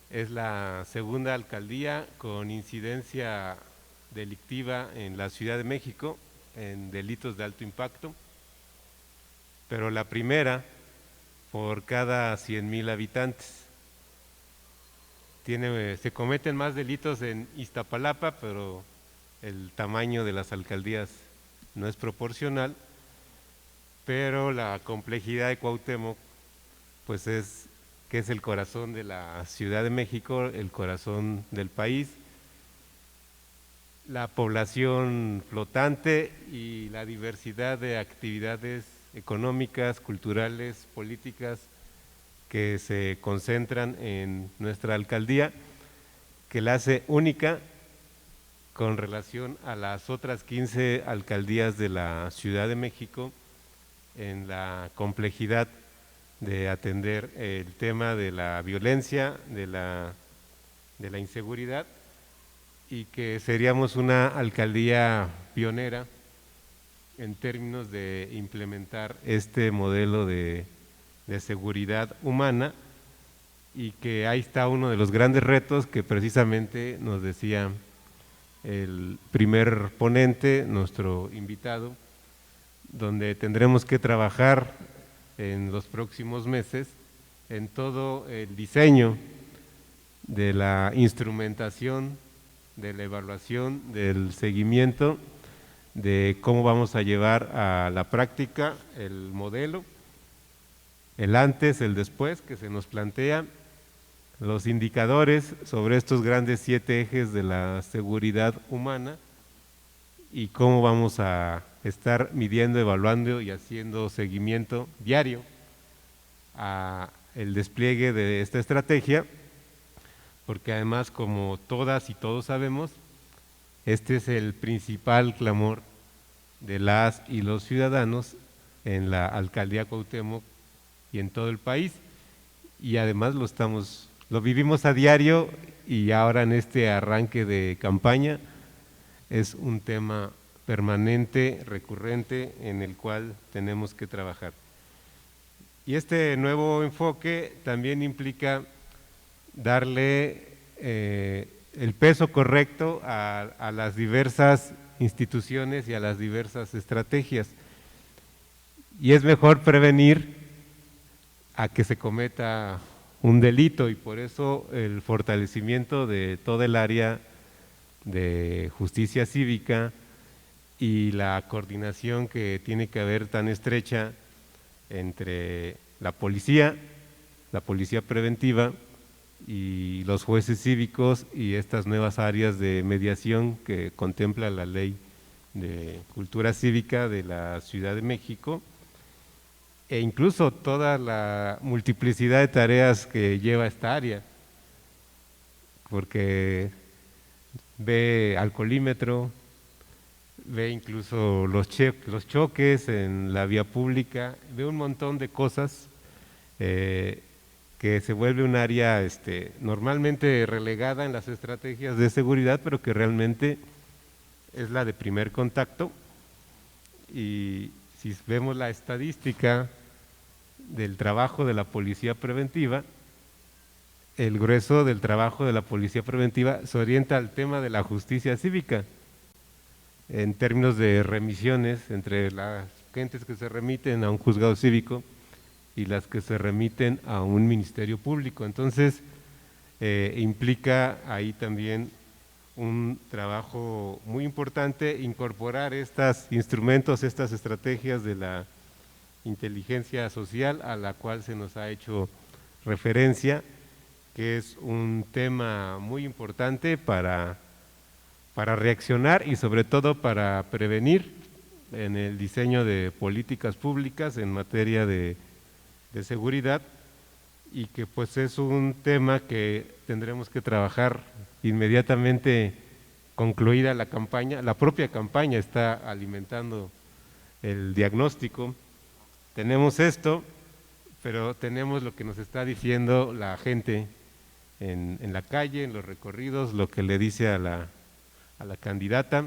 es la segunda alcaldía con incidencia delictiva en la Ciudad de México en delitos de alto impacto, pero la primera por cada 100,000 habitantes. Se cometen más delitos en Iztapalapa, pero el tamaño de las alcaldías no es proporcional, pero la complejidad de Cuauhtémoc pues es que es el corazón de la Ciudad de México, el corazón del país, la población flotante y la diversidad de actividades económicas, culturales, políticas que se concentran en nuestra alcaldía, que la hace única con relación a las otras 15 alcaldías de la Ciudad de México en la complejidad de atender el tema de la violencia, de la inseguridad, y que seríamos una alcaldía pionera en términos de implementar este modelo de seguridad humana, y que ahí está uno de los grandes retos que precisamente nos decía el primer ponente, nuestro invitado, donde tendremos que trabajar en los próximos meses en todo el diseño de la instrumentación, de la evaluación, del seguimiento, de cómo vamos a llevar a la práctica el modelo, el antes, el después que se nos plantea, los indicadores sobre estos grandes 7 ejes de la seguridad humana y cómo vamos a estar midiendo, evaluando y haciendo seguimiento diario a el despliegue de esta estrategia, porque además, como todas y todos sabemos, este es el principal clamor de las y los ciudadanos en la Alcaldía Cuauhtémoc y en todo el país, y además lo vivimos a diario, y ahora en este arranque de campaña es un tema permanente, recurrente, en el cual tenemos que trabajar. Y este nuevo enfoque también implica darle el peso correcto a las diversas instituciones y a las diversas estrategias. Y es mejor prevenir a que se cometa un delito, y por eso el fortalecimiento de todo el área de justicia cívica y la coordinación que tiene que haber tan estrecha entre la policía preventiva y los jueces cívicos, y estas nuevas áreas de mediación que contempla la Ley de Cultura Cívica de la Ciudad de México, e incluso toda la multiplicidad de tareas que lleva esta área, porque ve alcoholímetro, ve incluso los choques en la vía pública, ve un montón de cosas que se vuelve un área normalmente relegada en las estrategias de seguridad, pero que realmente es la de primer contacto. Y si vemos la estadística del trabajo de la policía preventiva, el grueso del trabajo de la policía preventiva se orienta al tema de la justicia cívica, en términos de remisiones entre las gentes que se remiten a un juzgado cívico y las que se remiten a un ministerio público. Entonces, implica ahí también un trabajo muy importante incorporar estos instrumentos, estas estrategias de la inteligencia social a la cual se nos ha hecho referencia, que es un tema muy importante para reaccionar y sobre todo para prevenir en el diseño de políticas públicas en materia de seguridad, y que pues es un tema que tendremos que trabajar inmediatamente concluida la campaña. La propia campaña está alimentando el diagnóstico. Tenemos esto, pero tenemos lo que nos está diciendo la gente en la calle, en los recorridos, lo que le dice a la candidata.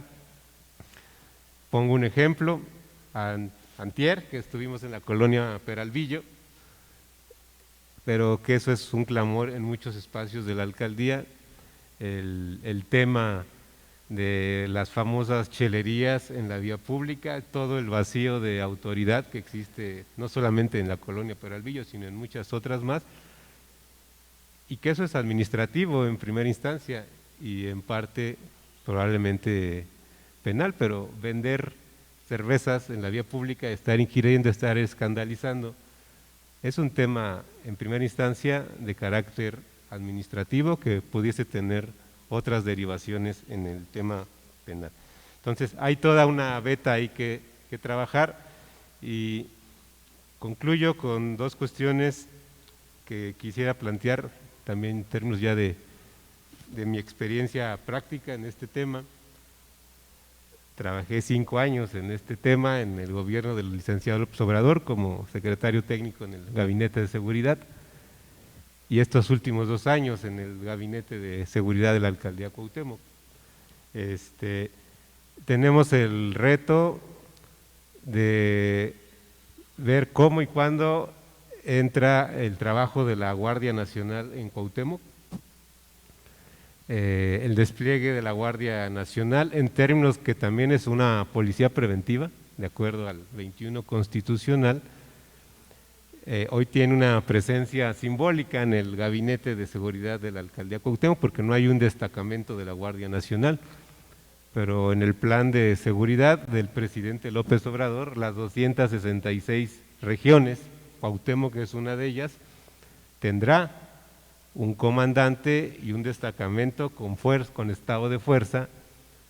Pongo un ejemplo, antier, que estuvimos en la colonia Peralvillo, pero que eso es un clamor en muchos espacios de la alcaldía, el tema de las famosas chelerías en la vía pública, todo el vacío de autoridad que existe no solamente en la colonia Peralvillo, sino en muchas otras más, y que eso es administrativo en primera instancia y en parte probablemente penal, pero vender cervezas en la vía pública, estar inquiriendo, estar escandalizando, es un tema en primera instancia de carácter administrativo que pudiese tener otras derivaciones en el tema penal. Entonces hay toda una beta ahí que trabajar, y concluyo con 2 cuestiones que quisiera plantear también en términos ya de mi experiencia práctica en este tema. Trabajé 5 años en este tema en el gobierno del licenciado López Obrador como secretario técnico en el Gabinete de Seguridad y estos últimos 2 años en el Gabinete de Seguridad de la Alcaldía Cuauhtémoc. Tenemos el reto de ver cómo y cuándo entra el trabajo de la Guardia Nacional en Cuauhtémoc. El despliegue de la Guardia Nacional en términos que también es una policía preventiva, de acuerdo al 21 constitucional, hoy tiene una presencia simbólica en el Gabinete de Seguridad de la Alcaldía Cuauhtémoc porque no hay un destacamento de la Guardia Nacional, pero en el plan de seguridad del presidente López Obrador, las 266 regiones, Cuauhtémoc es una de ellas, tendrá un comandante y un destacamento con estado de fuerza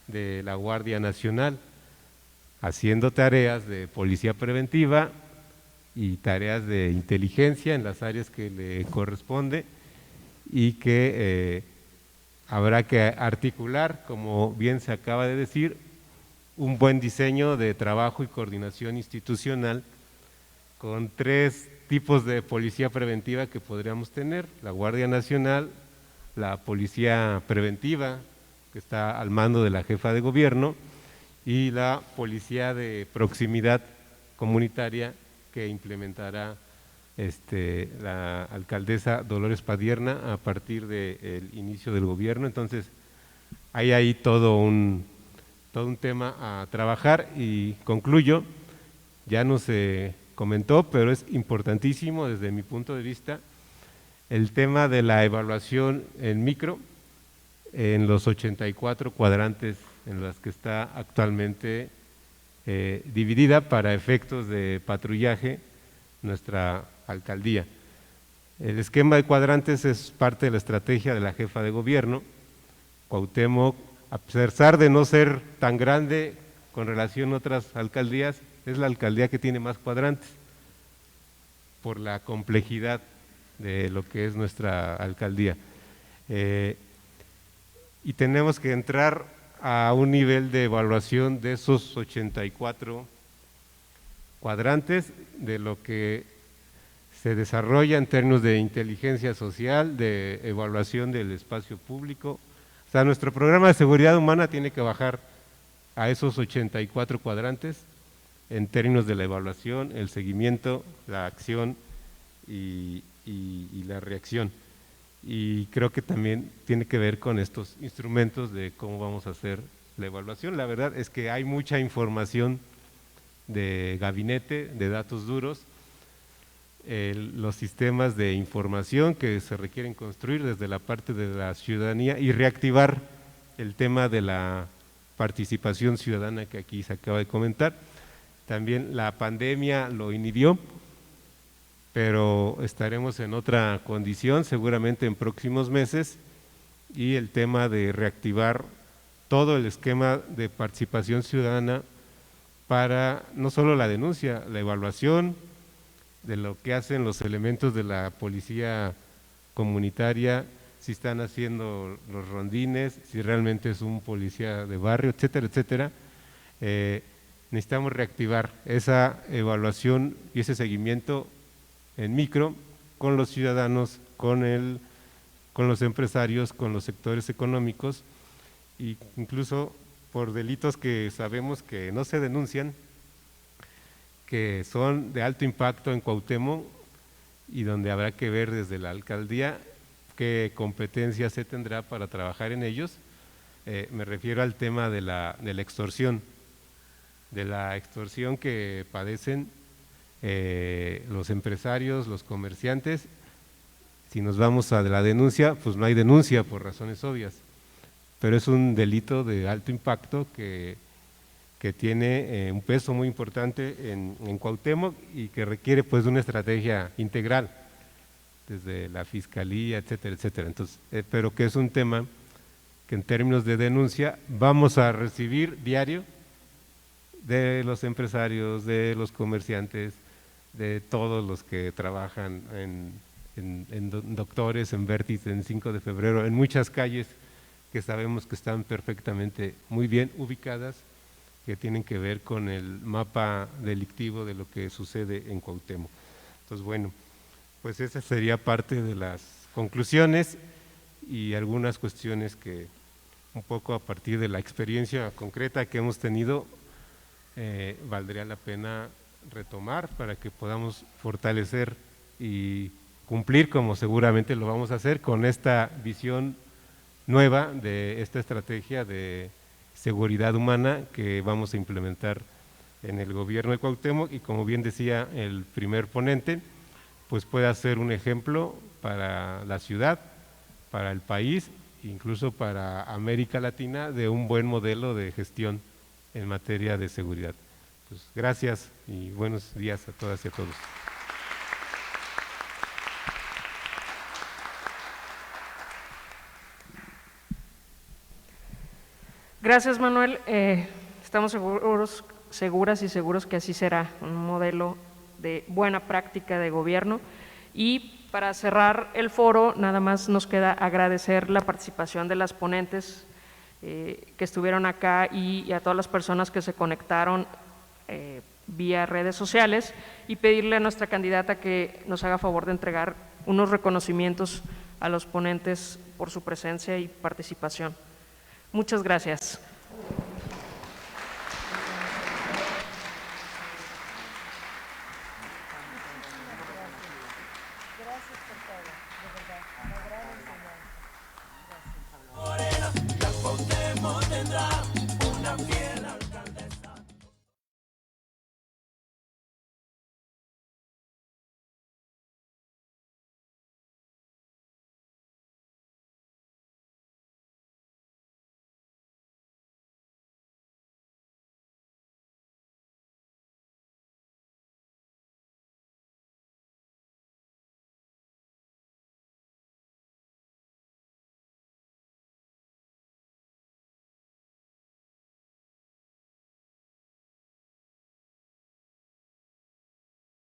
de la Guardia Nacional, haciendo tareas de policía preventiva y tareas de inteligencia en las áreas que le corresponde y que habrá que articular, como bien se acaba de decir, un buen diseño de trabajo y coordinación institucional con 3 tipos de policía preventiva que podríamos tener: la Guardia Nacional, la Policía Preventiva, que está al mando de la jefa de gobierno, y la Policía de Proximidad Comunitaria que implementará la alcaldesa Dolores Padierna a partir del inicio del gobierno. Entonces, hay ahí todo un tema a trabajar y concluyo, ya no se comentó, pero es importantísimo desde mi punto de vista, el tema de la evaluación en micro en los 84 cuadrantes en los que está actualmente dividida para efectos de patrullaje nuestra alcaldía. El esquema de cuadrantes es parte de la estrategia de la jefa de gobierno. Cuauhtémoc, a pesar de no ser tan grande con relación a otras alcaldías, es la alcaldía que tiene más cuadrantes por la complejidad de lo que es nuestra alcaldía. Y tenemos que entrar a un nivel de evaluación de esos 84 cuadrantes, de lo que se desarrolla en términos de inteligencia social, de evaluación del espacio público. O sea, nuestro programa de seguridad humana tiene que bajar a esos 84 cuadrantes en términos de la evaluación, el seguimiento, la acción y la reacción. Y creo que también tiene que ver con estos instrumentos de cómo vamos a hacer la evaluación. La verdad es que hay mucha información de gabinete, de datos duros, los sistemas de información que se requieren construir desde la parte de la ciudadanía y reactivar el tema de la participación ciudadana que aquí se acaba de comentar. También la pandemia lo inhibió, pero estaremos en otra condición seguramente en próximos meses, y el tema de reactivar todo el esquema de participación ciudadana para no solo la denuncia, la evaluación de lo que hacen los elementos de la policía comunitaria, si están haciendo los rondines, si realmente es un policía de barrio, etcétera, etcétera. Necesitamos reactivar esa evaluación y ese seguimiento en micro con los ciudadanos, con los empresarios, con los sectores económicos, e incluso por delitos que sabemos que no se denuncian, que son de alto impacto en Cuauhtémoc y donde habrá que ver desde la alcaldía qué competencia se tendrá para trabajar en ellos. Me refiero al tema de la extorsión, que padecen los empresarios, los comerciantes. Si nos vamos a la denuncia, pues no hay denuncia por razones obvias, pero es un delito de alto impacto que tiene un peso muy importante en Cuauhtémoc y que requiere pues de una estrategia integral desde la fiscalía, etcétera, etcétera. Entonces, pero que es un tema que en términos de denuncia vamos a recibir diario de los empresarios, de los comerciantes, de todos los que trabajan en Doctores, en Vértice, en 5 de febrero, en muchas calles que sabemos que están perfectamente muy bien ubicadas, que tienen que ver con el mapa delictivo de lo que sucede en Cuauhtémoc. Entonces, bueno, pues esa sería parte de las conclusiones y algunas cuestiones que un poco a partir de la experiencia concreta que hemos tenido valdría la pena retomar para que podamos fortalecer y cumplir, como seguramente lo vamos a hacer, con esta visión nueva de esta estrategia de seguridad humana que vamos a implementar en el gobierno de Cuauhtémoc, y como bien decía el primer ponente, pues pueda ser un ejemplo para la ciudad, para el país, incluso para América Latina, de un buen modelo de gestión en materia de seguridad. Pues gracias y buenos días a todas y a todos. Gracias, Manuel. Estamos seguras y seguros que así será, un modelo de buena práctica de gobierno. Y para cerrar el foro, nada más nos queda agradecer la participación de las ponentes que estuvieron acá y a todas las personas que se conectaron vía redes sociales, y pedirle a nuestra candidata que nos haga favor de entregar unos reconocimientos a los ponentes por su presencia y participación. Muchas gracias.